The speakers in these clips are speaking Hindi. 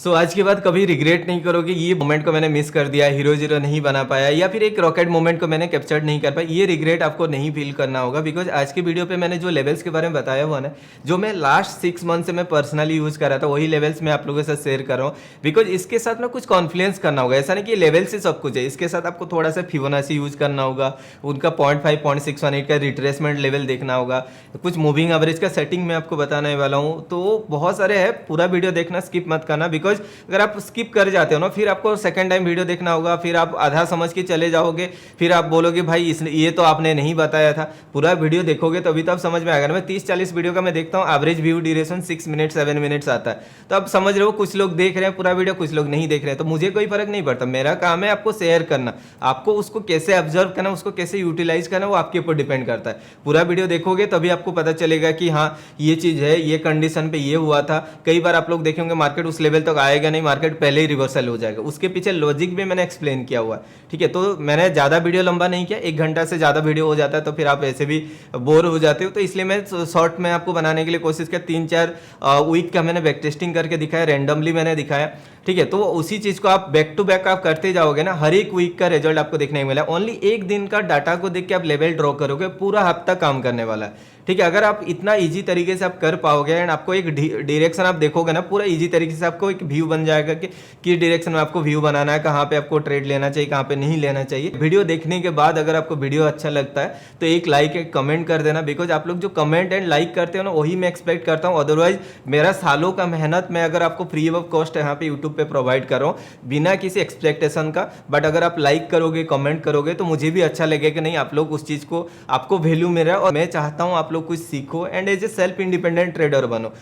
आज के बाद कभी रिग्रेट नहीं करोगे ये मोमेंट को मैंने मिस कर दिया, हीरो जीरो नहीं बना पाया या फिर एक रॉकेट मोमेंट को मैंने कैप्चर नहीं कर पाया। ये रिग्रेट आपको नहीं फील करना होगा, बिकॉज आज की वीडियो पे मैंने जो लेवल्स के बारे में बताया हुआ ना, जो मैं लास्ट 6 मंथ से मैं पर्सनली यूज कर रहा था, वही लेवल्स मैं आप लोगों के साथ शेयर कर रहा हूँ। बिकॉज इसके साथ ना कुछ कॉन्फ्लुएंस करना होगा, ऐसा नहीं कि लेवल्स ही सब कुछ है। इसके साथ आपको थोड़ा सा फिबोनाची यूज करना होगा, उनका 0.5 0.618 का रिट्रेसमेंट लेवल देखना होगा, कुछ मूविंग एवरेज का सेटिंग मैं आपको बताने वाला हूँ। तो बहुत सारे है, पूरा वीडियो देखना, स्किप मत करना। बिकॉज अगर आप स्किप कर जाते हो ना, फिर आपको सेकंड टाइम वीडियो देखना होगा, फिर आप आधा समझ के चले जाओगे, फिर आप बोलोगे भाई इसने ये तो आपने नहीं बताया था। पूरा वीडियो देखोगे तभी तो आप समझ में आएगा। मैं 30-40 वीडियो का मैं देखता हूँ, average view duration 6 minute 7 minutes आता है। तो आप समझ रहे हो, कुछ लोग देख रहे हैं पूरा वीडियो, कुछ लोग नहीं देख रहे हैं। तो मुझे कोई फर्क नहीं पड़ता, मेरा काम है आपको शेयर करना। आपको उसको कैसे ऑब्जर्व करना, उसको कैसे यूटिलाइज करना, वो आपके ऊपर डिपेंड करता है। पूरा वीडियो देखोगे तभी आपको पता चलेगा कि हाँ ये चीज़ है, ये कंडीशन पे ये हुआ था। कई बार आप लोग देखेंगे मार्केट उस लेवल तक आएगा नहीं, मार्केट पहले ही रिवर्सल हो जाएगा। उसके पीछे लॉजिक भी मैंने एक्सप्लेन किया हुआ है, ठीक है। तो मैंने ज़्यादा वीडियो लंबा नहीं किया, 1 घंटा से ज़्यादा वीडियो हो जाता है तो फिर आप ऐसे भी बोर हो जाते हो। तो इसलिए मैं शॉर्ट में आपको बनाने के लिए कोशिश किया। 3-4 वीक का मैंने बैक टेस्टिंग करके दिखाया, रैंडमली मैंने दिखाया, ठीक है। तो उसी चीज़ को आप बैक टू बैक आप करते जाओगे ना, हर एक वीक का रिजल्ट आपको देखने को मिला। ओनली एक दिन का डाटा को देख के आप लेवल ड्रॉ करोगे, पूरा हफ्ता काम करने वाला है, ठीक है। अगर आप इतना इजी तरीके से आप कर पाओगे एंड आपको एक डायरेक्शन आप देखोगे ना, पूरा इजी तरीके से आपको एक व्यू बन जाएगा कि किस डायरेक्शन में आपको व्यू बनाना है, कहाँ पे आपको ट्रेड लेना चाहिए, कहाँ पे नहीं लेना चाहिए। वीडियो देखने के बाद अगर आपको वीडियो अच्छा लगता है तो एक लाइक एक कमेंट कर देना। बिकॉज आप लोग जो कमेंट एंड लाइक करते हो ना, वही मैं एक्सपेक्ट करता हूँ। अदरवाइज मेरा सालों का मेहनत मैं अगर आपको फ्री ऑफ कॉस्ट यहाँ पे यूट्यूब पे प्रोवाइड कर रहा हूँ बिना किसी एक्सपेक्टेशन का। बट अगर आप लाइक करोगे, कमेंट करोगे तो मुझे भी अच्छा लगेगा कि नहीं आप लोग उस चीज़ को, आपको वैल्यू मिल रहा है और मैं चाहता हूँ आप लोग कुछ सीखो and as a self independent trader बनो।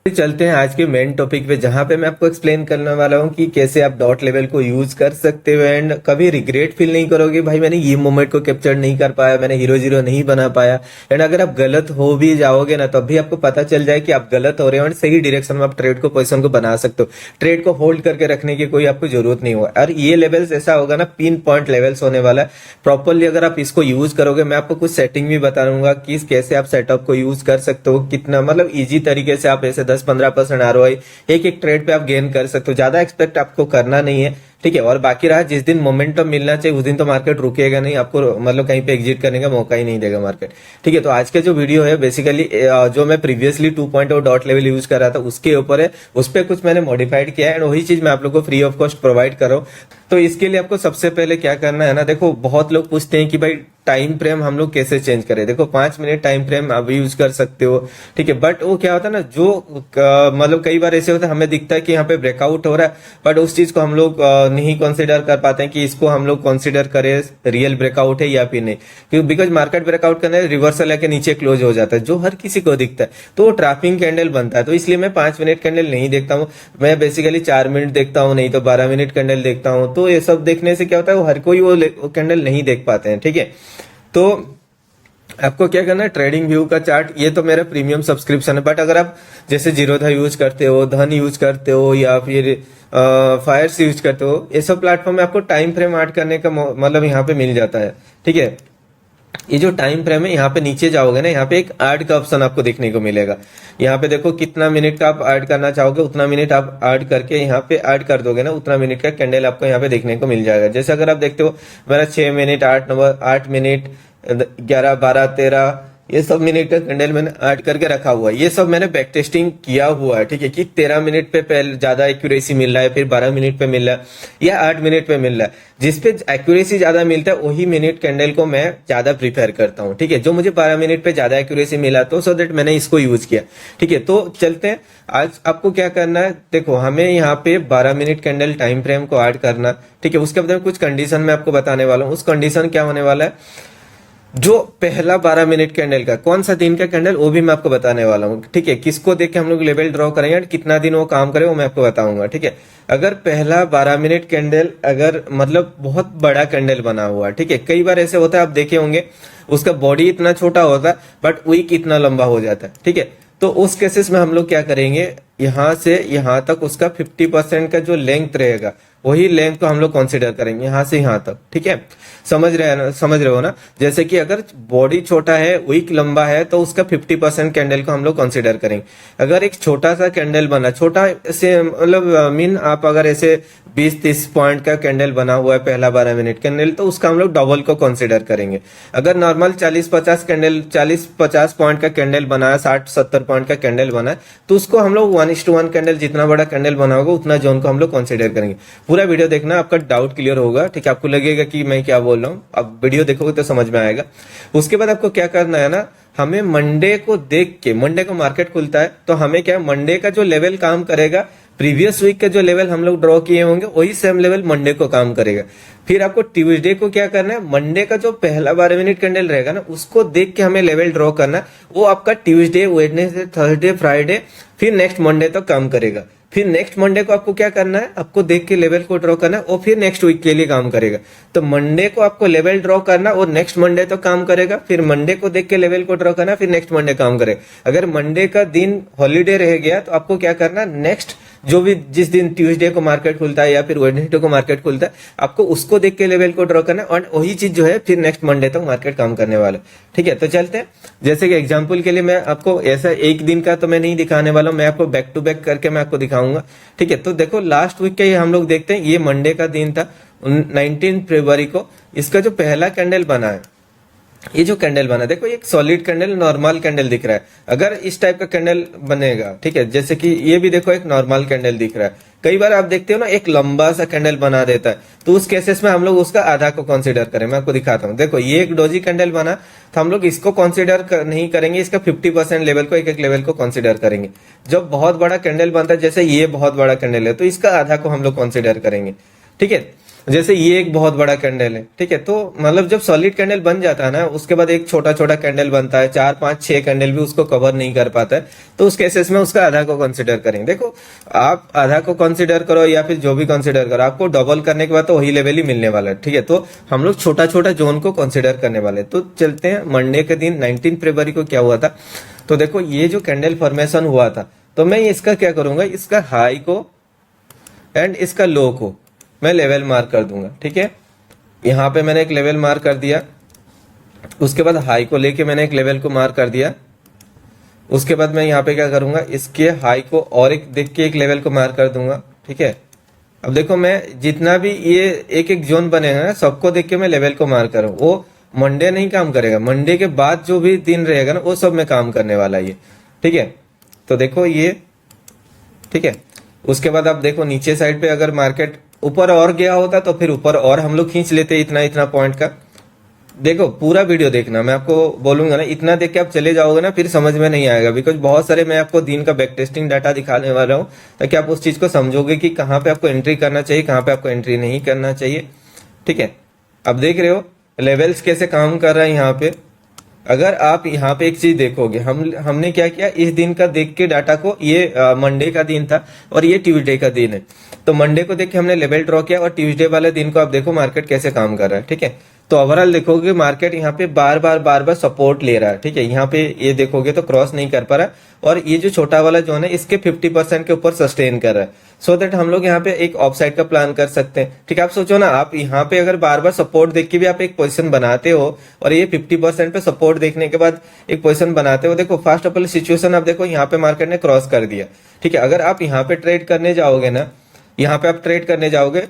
चलते हैं आज के मेन टॉपिक पे, जहां पे मैं आपको एक्सप्लेन करने वाला हूं कि कैसे आप डॉट लेवल को यूज कर सकते हो एंड कभी रिग्रेट फील नहीं करोगे भाई मैंने ये मोमेंट को कैप्चर नहीं कर पाया, मैंने हीरो जीरो नहीं बना पाया। एंड अगर आप गलत हो भी जाओगे ना, तब भी आपको पता चल जाए कि आप गलत हो रहे हो एंड सही डायरेक्शन में आप ट्रेड को, पोजिशन को बना सकते हो। ट्रेड को होल्ड करके रखने की कोई आपको जरूरत नहीं होगा। और ये लेवल्स ऐसा होगा ना, पिन पॉइंट लेवल्स होने वाला है। प्रॉपरली अगर आप इसको यूज करोगे, मैं आपको कुछ सेटिंग भी बता दूंगा कि कैसे आप सेटअप को यूज कर सकते हो, कितना मतलब इजी तरीके से आप ऐसे 10-15% ROI एक एक ट्रेड पे आप गेन कर सकते हो। ज्यादा एक्सपेक्ट आपको करना नहीं है, ठीक है। और बाकी रहा, जिस दिन मोमेंटम मिलना चाहिए उस दिन तो मार्केट रुकेगा नहीं, आपको मतलब कहीं पे एग्जिट करने का मौका ही नहीं देगा मार्केट, ठीक है। तो आज का जो वीडियो है बेसिकली जो मैं प्रीवियसली 2.0 डॉट लेवल यूज कर रहा था उसके ऊपर है, उस पर कुछ मैंने मॉडिफाइड किया है एंड वही चीज मैं आप लोगों को फ्री ऑफ कॉस्ट प्रोवाइड कर रहा हूँ। तो इसके लिए आपको सबसे पहले क्या करना है ना, देखो बहुत लोग पूछते हैं कि भाई टाइम फ्रेम हम लोग कैसे चेंज करें। देखो 5 मिनट टाइम फ्रेम आप यूज कर सकते हो, ठीक है। बट वो क्या होता है ना, जो मतलब कई बार ऐसे होता है हमें दिखता है कि यहाँ पे ब्रेकआउट हो रहा है, बट उस चीज को हम लोग नहीं कंसीडर कर पाते हैं कि इसको हम लोग कंसीडर करें रियल ब्रेकआउट है या फिर नहीं। क्योंकि बिकॉज मार्केट ब्रेकआउट करने रिवर्सल है के नीचे क्लोज हो जाता है, जो हर किसी को दिखता है, तो वो ट्रैपिंग कैंडल बनता है। तो इसलिए मैं 5 मिनट कैंडल नहीं देखता हूँ, मैं बेसिकली 4 मिनट देखता हूँ, नहीं तो 12 मिनट कैंडल देखता हूँ। तो ये सब देखने से क्या होता है, वो हर कोई वो कैंडल नहीं देख पाते हैं, ठीक है। तो आपको क्या करना है, ट्रेडिंग व्यू का चार्ट, ये तो मेरा प्रीमियम सब्सक्रिप्शन है। बट अगर आप जैसे जीरोधा यूज करते हो, धन यूज करते हो या फिर फायर्स यूज करते हो, ये सब प्लेटफॉर्म में आपको टाइम फ्रेम ऐड करने का मतलब यहाँ पे मिल जाता है, ठीक है। ये जो टाइम फ्रेम है, यहाँ पे नीचे जाओगे ना, यहाँ पे एक ऐड का ऑप्शन आपको देखने को मिलेगा। यहाँ पे देखो कितना मिनट का आप ऐड करना चाहोगे उतना मिनट आप ऐड करके यहाँ पे ऐड कर दोगे ना, उतना मिनट का कैंडल आपको यहाँ पे देखने को मिल जाएगा। जैसे अगर आप देखते हो मेरा 6 मिनट 8 मिनट 11 12 13 ये सब मिनट का कैंडल मैंने ऐड करके रखा हुआ है। ये सब मैंने बैक टेस्टिंग किया हुआ है, ठीक है, कि 13 मिनट पे पहले ज्यादा एक्यूरेसी मिल रहा है, फिर 12 मिनट पे मिल रहा है या 8 मिनट पे मिल रहा है। जिसपे एक्यूरेसी ज्यादा मिलता है वही मिनट कैंडल को मैं ज्यादा प्रीफर करता हूँ, ठीक है। जो मुझे 12 मिनट पे ज्यादा एक्यूरेसी मिला तो सो दैट मैंने इसको यूज किया, ठीक है। तो चलते हैं, आज आपको क्या करना है, देखो हमें यहाँ पे 12 मिनट कैंडल टाइम फ्रेम को ऐड करना, ठीक है। उसके बाद कुछ कंडीशन मैं आपको बताने वाला हूँ। उस कंडीशन क्या होने वाला है, जो पहला 12 मिनट कैंडल का कौन सा दिन का कैंडल, वो भी मैं आपको बताने वाला हूँ, ठीक है। किसको देख के हम लोग लेवल ड्रॉ करेंगे और कितना दिन वो काम करे वो मैं आपको बताऊंगा, ठीक है। अगर पहला 12 मिनट कैंडल अगर मतलब बहुत बड़ा कैंडल बना हुआ है, ठीक है, कई बार ऐसे होता है आप देखे होंगे उसका बॉडी इतना छोटा होता है बट विक इतना लंबा हो जाता है, ठीक है। तो उस केसेस में हम लोग क्या करेंगे, यहाँ से यहाँ तक उसका 50% का जो लेंथ रहेगा वही लेंथ को हम लोग कंसिडर करेंगे, यहाँ से यहाँ तक। ठीक है, समझ रहे हो ना। जैसे कि अगर बॉडी छोटा है, विक लंबा है, तो उसका 50% कैंडल को हम लोग कंसिडर करेंगे। अगर एक छोटा सा कैंडल बना, छोटा से मतलब मीन आप अगर ऐसे 20-30 पॉइंट का कैंडल बना हुआ है पहला 12 मिनट कैंडल, तो उसका हम लोग डबल को कंसिडर करेंगे। अगर नॉर्मल 40-50 पॉइंट का कैंडल बना है, 60-70 पॉइंट का कैंडल बना है, तो उसको हम लोग 1:1 कैंडल, जितना बड़ा कैंडल बना होगा उतना जोन को हम लोग कंसिडर करेंगे। पूरा वीडियो देखना, आपका डाउट क्लियर होगा। ठीक है, आपको लगेगा कि मैं क्या बोल रहा हूँ, अब वीडियो देखोगे तो समझ में आएगा। उसके बाद आपको क्या करना है ना, हमें मंडे को देख के, मंडे को मार्केट खुलता है तो हमें क्या है, मंडे का जो लेवल काम करेगा, प्रीवियस वीक के जो लेवल हम लोग ड्रॉ किए होंगे वही सेम लेवल मंडे को काम करेगा। फिर आपको ट्यूसडे को क्या करना है, मंडे का जो पहला 12 मिनट कैंडल रहेगा ना, उसको देख के हमें लेवल ड्रॉ करना है। वो आपका ट्यूसडे, वेडनेसडे, थर्सडे, फ्राइडे, फिर नेक्स्ट मंडे तक काम करेगा। फिर नेक्स्ट मंडे को आपको क्या करना है, आपको देख के लेवल को ड्रॉ करना है, और फिर नेक्स्ट वीक के लिए काम करेगा। तो मंडे को आपको लेवल ड्रॉ करना और नेक्स्ट मंडे तो काम करेगा, फिर मंडे को देख के लेवल को ड्रॉ करना, फिर नेक्स्ट मंडे काम करेगा। अगर मंडे का दिन हॉलीडे रह गया तो आपको क्या करना, नेक्स्ट जो भी जिस दिन ट्यूसडे को मार्केट खुलता है या फिर वेडनेसडे को मार्केट खुलता है, आपको उसको देख के लेवल को ड्रॉ करना है, और वही चीज जो है फिर नेक्स्ट मंडे तक मार्केट काम करने वाला है। ठीक है, तो चलते हैं। जैसे कि एग्जांपल के लिए मैं आपको ऐसा एक दिन का तो मैं नहीं दिखाने वाला हूं, मैं आपको बैक टू बैक करके मैं आपको दिखाऊंगा। ठीक है, तो देखो लास्ट वीक का ये हम लोग देखते हैं, ये मंडे का दिन था 19 फरवरी को। इसका जो पहला कैंडल बना है, ये जो कैंडल बना, देखो एक सॉलिड कैंडल, नॉर्मल कैंडल दिख रहा है। अगर इस टाइप का कैंडल बनेगा, ठीक है, जैसे कि ये भी देखो एक नॉर्मल कैंडल दिख रहा है। कई बार आप देखते हो ना, एक लंबा सा कैंडल बना देता है, तो उस केसेस में हम लोग उसका आधा को कंसीडर करें। मैं आपको दिखाता हूँ, देखो ये एक डोजी कैंडल बना, तो हम लोग इसको कंसीडर नहीं करेंगे, इसका 50% लेवल को, एक लेवल को कंसीडर करेंगे। जब बहुत बड़ा कैंडल बनता है, जैसे ये बहुत बड़ा कैंडल है, तो इसका आधा को हम लोग कंसीडर करेंगे। ठीक है, जैसे ये एक बहुत बड़ा कैंडल है। ठीक है, तो मतलब जब सॉलिड कैंडल बन जाता है ना, उसके बाद एक छोटा छोटा कैंडल बनता है, 4, 5, 6 कैंडल भी उसको कवर नहीं कर पाता है, तो उस केसेस में उसका आधा को कंसिडर करेंगे। देखो आप आधा को कंसिडर करो या फिर जो भी कंसिडर करो, आपको डबल करने के बाद तो वही लेवल ही मिलने वाला है। ठीक है, तो हम लोग छोटा छोटा जोन को कंसिडर करने वाले। तो चलते हैं, मंडे के दिन 19 फरवरी को क्या हुआ था। तो देखो ये जो कैंडल फॉर्मेशन हुआ था, तो मैं इसका क्या करूंगा, इसका हाई को एंड इसका लो को मैं लेवल मार्क कर दूंगा। ठीक है, यहाँ पे मैंने एक लेवल मार्क कर दिया, उसके बाद हाई को लेके मैंने एक लेवल को मार्क कर दिया। उसके बाद मैं यहाँ पे क्या करूंगा, इसके हाई को और एक देख के एक लेवल को मार्क कर दूंगा। ठीक है, अब देखो मैं जितना भी ये एक एक जोन बनेगा ना, सबको देख के मैं लेवल को मार्क करूँ। वो मंडे नहीं काम करेगा, मंडे के बाद जो भी दिन रहेगा ना, वो सब में काम करने वाला है ये। ठीक है, तो देखो ये, ठीक है, उसके बाद आप देखो नीचे साइड पे अगर मार्केट ऊपर और गया होता तो फिर ऊपर और हम लोग खींच लेते इतना इतना पॉइंट का। देखो पूरा वीडियो देखना, मैं आपको बोलूंगा ना, इतना देख के आप चले जाओगे ना, फिर समझ में नहीं आएगा। बिकॉज बहुत सारे मैं आपको दिन का बैक टेस्टिंग डाटा दिखाने वाला हूँ, ताकि आप उस चीज को समझोगे कि कहाँ पे आपको एंट्री करना चाहिए, कहाँ पे आपको एंट्री नहीं करना चाहिए। ठीक है, अब देख रहे हो लेवल्स कैसे काम कर रहा है यहाँ पे। अगर आप यहाँ पे एक चीज देखोगे, हमने क्या किया, इस दिन का देख के डाटा को, ये मंडे का दिन था और ये ट्यूसडे का दिन है, तो मंडे को देख के हमने लेवल ड्रॉ किया, और ट्यूसडे वाले दिन को आप देखो मार्केट कैसे काम कर रहा है। ठीक है, तो ओवरऑल देखोगे मार्केट यहाँ पे बार बार सपोर्ट ले रहा है। ठीक है, यहाँ पे ये देखोगे तो क्रॉस नहीं कर पा रहा, और ये जो छोटा वाला जोन है इसके 50% के ऊपर सस्टेन कर रहा है, सो दैट हम लोग यहाँ पे एक ऑफ साइड का प्लान कर सकते हैं। ठीक है, आप सोचो ना, आप यहाँ पे अगर बार बार सपोर्ट देख के भी आप एक पोजीशन बनाते हो, और ये 50% पे सपोर्ट देखने के बाद एक पोजीशन बनाते हो, देखो फर्स्ट ऑफ ऑल सिचुएशन आप देखो, यहाँ पे मार्केट ने क्रॉस कर दिया। ठीक है, अगर आप यहाँ पे ट्रेड करने जाओगे ना, यहाँ पे आप ट्रेड करने जाओगे,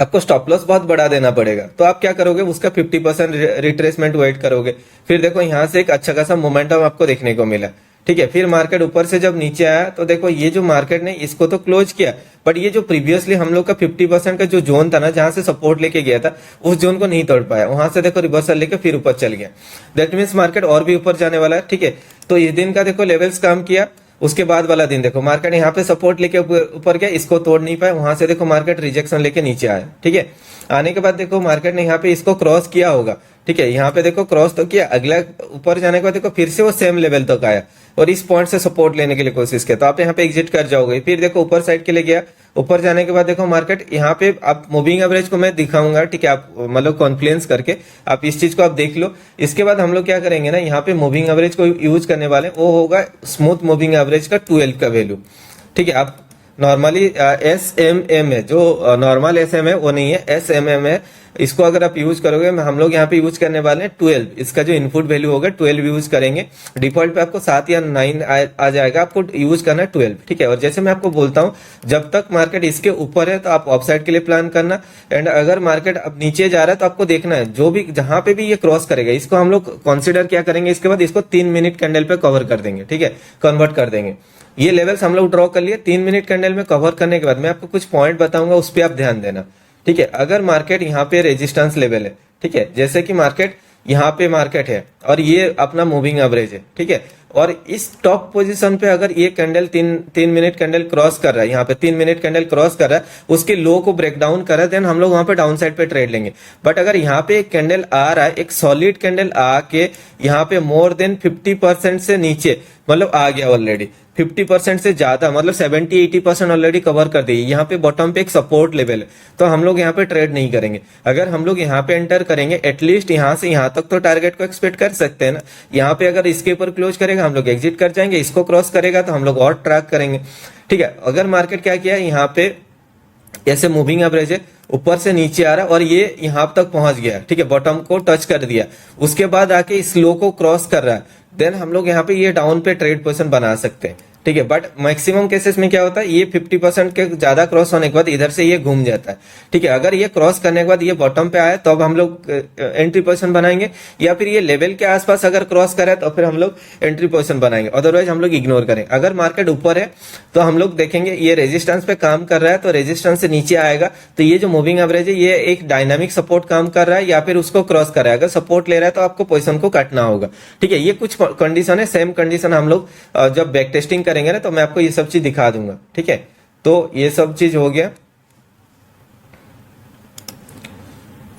आपको स्टॉप लॉस बहुत बड़ा देना पड़ेगा। तो आप क्या करोगे, उसका 50% रिट्रेसमेंट वेट करोगे। फिर देखो यहाँ से एक अच्छा खासा मोमेंटम आपको देखने को मिला। ठीक है, फिर मार्केट ऊपर से जब नीचे आया, तो देखो ये जो मार्केट ने इसको तो क्लोज किया, बट ये जो प्रीवियसली हम लोग का 50% का जो जोन था ना, जहां से सपोर्ट लेके गया था, उस जोन को नहीं तोड़ पाया। वहां से देखो रिवर्सल लेके फिर ऊपर चल गया। दैट मीन्स मार्केट और भी ऊपर जाने वाला है। ठीक है, तो इस दिन का देखो लेवल्स काम किया। उसके बाद वाला दिन देखो मार्केट यहाँ पे सपोर्ट लेके ऊपर गया, इसको तोड़ नहीं पाया, वहां से देखो मार्केट रिजेक्शन लेके नीचे आया। ठीक है, आने के बाद देखो मार्केट ने यहाँ पे इसको क्रॉस किया होगा। ठीक है, यहाँ पे देखो क्रॉस तो किया, अगला ऊपर जाने के बाद देखो फिर से वो सेम लेवल तक आया। और इस पॉइंट से सपोर्ट लेने के लिए कोशिश किया, तो आप यहाँ पे एग्जिट कर जाओगे। फिर देखो ऊपर साइड के लिए गया, ऊपर जाने के बाद देखो मार्केट यहाँ पे आप मूविंग एवरेज को मैं दिखाऊंगा, ठीक है, आप मतलब कॉन्फ्लुएंस करके आप इस चीज को आप देख लो। इसके बाद हम लोग क्या करेंगे ना, यहाँ पे मूविंग एवरेज को यूज करने वाले, वो होगा स्मूथ मूविंग एवरेज का 12 का वैल्यू, ठीक है। आप नॉर्मली एस एम एम है, जो नॉर्मल एस एम है वो नहीं है, एस एम एम है। इसको अगर आप यूज करोगे, हम लोग यहाँ पे यूज करने वाले हैं 12, इसका जो इनपुट वैल्यू होगा 12 यूज करेंगे। डिफॉल्ट पे आपको 7 या 9 आ जाएगा, आपको यूज करना है 12, ठीक है। और जैसे मैं आपको बोलता हूँ, जब तक मार्केट इसके ऊपर है तो आप ऑफ साइड के लिए प्लान करना, एंड अगर मार्केट अब नीचे जा रहा है तो आपको देखना है जो भी जहां पे भी ये क्रॉस करेगा, इसको हम लोग कंसिडर क्या करेंगे, इसके बाद इसको 3 मिनट कैंडल पे कवर कर देंगे, ठीक है, कन्वर्ट कर देंगे। ये लेवल्स हम लोग ड्रॉ कर लिए। 3 मिनट कैंडल में कवर करने के बाद मैं आपको कुछ पॉइंट बताऊंगा, उस पर आप ध्यान देना, ठीक है। अगर मार्केट यहाँ पे रेजिस्टेंस लेवल है, ठीक है, जैसे कि मार्केट यहाँ पे मार्केट है और ये अपना मूविंग एवरेज है, ठीक है, और इस टॉप पोजीशन पे अगर ये कैंडल 3 मिनट कैंडल क्रॉस कर रहा है, यहाँ पे 3 मिनट कैंडल क्रॉस कर रहा है, उसके लो को ब्रेक डाउन कर रहा है, देन हम लोग वहां पे डाउन साइड पे ट्रेड लेंगे। बट अगर यहाँ पे एक कैंडल आ रहा है, एक सॉलिड कैंडल आके यहाँ पे मोर देन 50% से नीचे मतलब आ गया ऑलरेडी, 50% से ज्यादा मतलब 70-80% ऑलरेडी कवर कर दी, यहाँ पे बॉटम पे एक सपोर्ट लेवल है, तो हम लोग यहाँ पे ट्रेड नहीं करेंगे। अगर हम लोग यहाँ पे एंटर करेंगे, एटलीस्ट यहाँ से यहाँ तक तो टारगेट को एक्सपेक्ट कर सकते हैं ना। यहाँ पे अगर इसके ऊपर क्लोज करेगा हम लोग एग्जिट कर जाएंगे, इसको क्रॉस करेगा तो हम लोग और ट्रैक करेंगे, ठीक है। अगर मार्केट क्या किया, यहाँ पे ऐसे मूविंग एवरेज है, ऊपर से नीचे आ रहा है और ये यहां तक पहुंच गया, ठीक है, बॉटम को टच कर दिया, उसके बाद आके इस लो को क्रॉस कर रहा है, देन हम लोग यहाँ पे ये डाउन पे ट्रेड पोजीशन बना सकते हैं, ठीक है। बट मैक्सिमम केसेस में क्या होता है, ये 50% के ज्यादा क्रॉस होने के बाद इधर से ये घूम जाता है, ठीक है। अगर ये क्रॉस करने के बाद ये बॉटम पे आया तो अब हम लोग एंट्री पोजीशन बनाएंगे, या फिर ये लेवल के आसपास अगर क्रॉस करे तो फिर हम लोग एंट्री पोजीशन बनाएंगे, अदरवाइज हम लोग इग्नोर करें। अगर मार्केट ऊपर है तो हम लोग देखेंगे ये रेजिस्टेंस पे काम कर रहा है, तो रेजिस्टेंस से नीचे आएगा तो ये जो मूविंग एवरेज है ये एक डायनामिक सपोर्ट काम कर रहा है, या फिर उसको क्रॉस कर रहा है। अगर सपोर्ट ले रहा है तो आपको पोजीशन को काटना होगा, ठीक है। ये कुछ कंडीशन है, सेम कंडीशन हम लोग जब बैक टेस्टिंग करेंगे ना तो मैं आपको ये सब चीज दिखा दूंगा, ठीक है। तो ये सब चीज हो गया,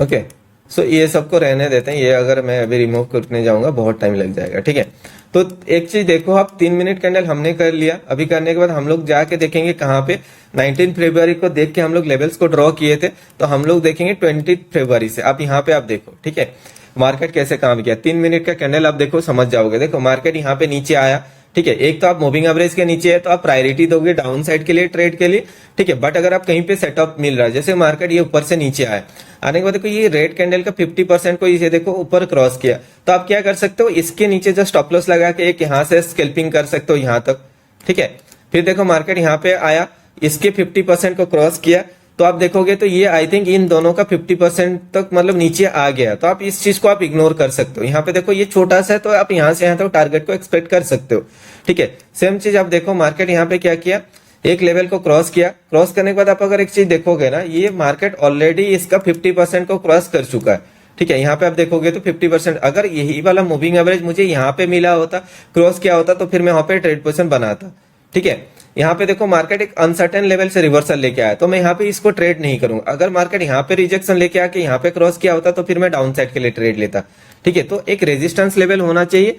ओके। सो ये सबको रहने देते हैं, ये अगर मैं अभी रिमूव करने जाऊंगा बहुत टाइम लग जाएगा, ठीक है। तो एक चीज देखो, आप 3 मिनट कैंडल हमने कर लिया, अभी करने के बाद हम लोग जाके देखेंगे कहाँ पे 19 फरवरी को देख के हम लोग लेवल्स को ड्रॉ किए थे, तो हम लोग देखेंगे 20 फरवरी से। आप यहाँ पे आप देखो, ठीक है, मार्केट कैसे काम किया। 3 मिनट का कैंडल आप देखो, समझ जाओगे। देखो मार्केट यहाँ पे नीचे आया, ठीक है, एक तो आप मूविंग एवरेज के नीचे है तो आप प्रायोरिटी दोगे डाउन साइड के लिए, ट्रेड के लिए, ठीक है। बट अगर आप कहीं पे सेटअप मिल रहा है, जैसे मार्केट ये ऊपर से नीचे आया, आने के बाद देखो ये रेड कैंडल का 50% को इसे देखो ऊपर क्रॉस किया, तो आप क्या कर सकते हो, इसके नीचे जो स्टॉप लॉस लगा के एक यहाँ से स्कैल्पिंग कर सकते हो यहाँ तक, ठीक है। फिर देखो मार्केट यहाँ पे आया, इसके 50% को क्रॉस किया, तो आप देखोगे तो ये आई थिंक इन दोनों का 50% तक मतलब नीचे आ गया, तो आप इस चीज को आप इग्नोर कर सकते हो। यहाँ पे देखो ये छोटा सा है, तो आप यहाँ से यहाँ तक टारगेट को एक्सपेक्ट कर सकते हो, ठीक है। सेम चीज आप देखो, मार्केट यहाँ पे क्या किया, एक लेवल को क्रॉस किया, क्रॉस करने के बाद आप अगर एक चीज देखोगे ना, ये मार्केट ऑलरेडी इसका 50% को क्रॉस कर चुका है, ठीक है। यहाँ पे आप देखोगे तो 50%, अगर यही वाला मूविंग एवरेज मुझे यहाँ पे मिला होता, क्रॉस किया होता, तो फिर मैं वहां पे ट्रेड पोजीशन बनाता, ठीक है। यहाँ पे देखो मार्केट एक अनसर्टेन लेवल से रिवर्सल लेके आया, तो मैं यहाँ पे इसको ट्रेड नहीं करूंगा। अगर मार्केट यहाँ पे रिजेक्शन लेके आके यहाँ पे क्रॉस किया होता तो फिर मैं डाउन साइड के लिए ट्रेड लेता, ठीक है। तो एक रेजिस्टेंस लेवल होना चाहिए,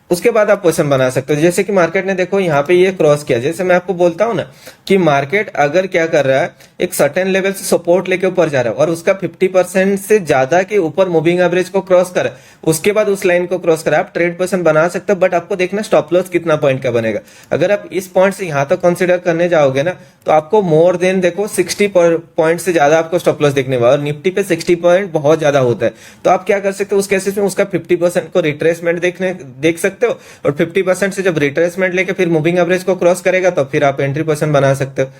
उसके बाद आप पोजीशन बना सकते हो। जैसे कि मार्केट ने देखो यहाँ पे ये क्रॉस किया, जैसे मैं आपको बोलता हूँ ना कि मार्केट अगर क्या कर रहा है, एक सर्टेन लेवल से सपोर्ट लेके ऊपर जा रहा है और उसका 50% से ज्यादा के ऊपर मूविंग एवरेज को क्रॉस कर, उसके बाद उस लाइन को क्रॉस करा, आप ट्रेड पोजीशन बना सकते हो। बट आपको देखना स्टॉप लॉस कितना पॉइंट का बनेगा। अगर आप इस पॉइंट से यहाँ तक कंसिडर करने जाओगे ना, तो आपको मोर देन देखो 60 पॉइंट से ज्यादा आपको स्टॉप लॉस देखने वाला, और निफ्टी पे 60 पॉइंट बहुत ज्यादा होता है। तो आप क्या कर सकते हो उस केसेस में, उसका 50% को रिट्रेसमेंट देख सकते हो, और 50% से जब रिट्रेसमेंट लेके फिर मूविंग एवरेज को क्रॉस करेगा तो फिर आप एंट्री पोजीशन बना सकते हो।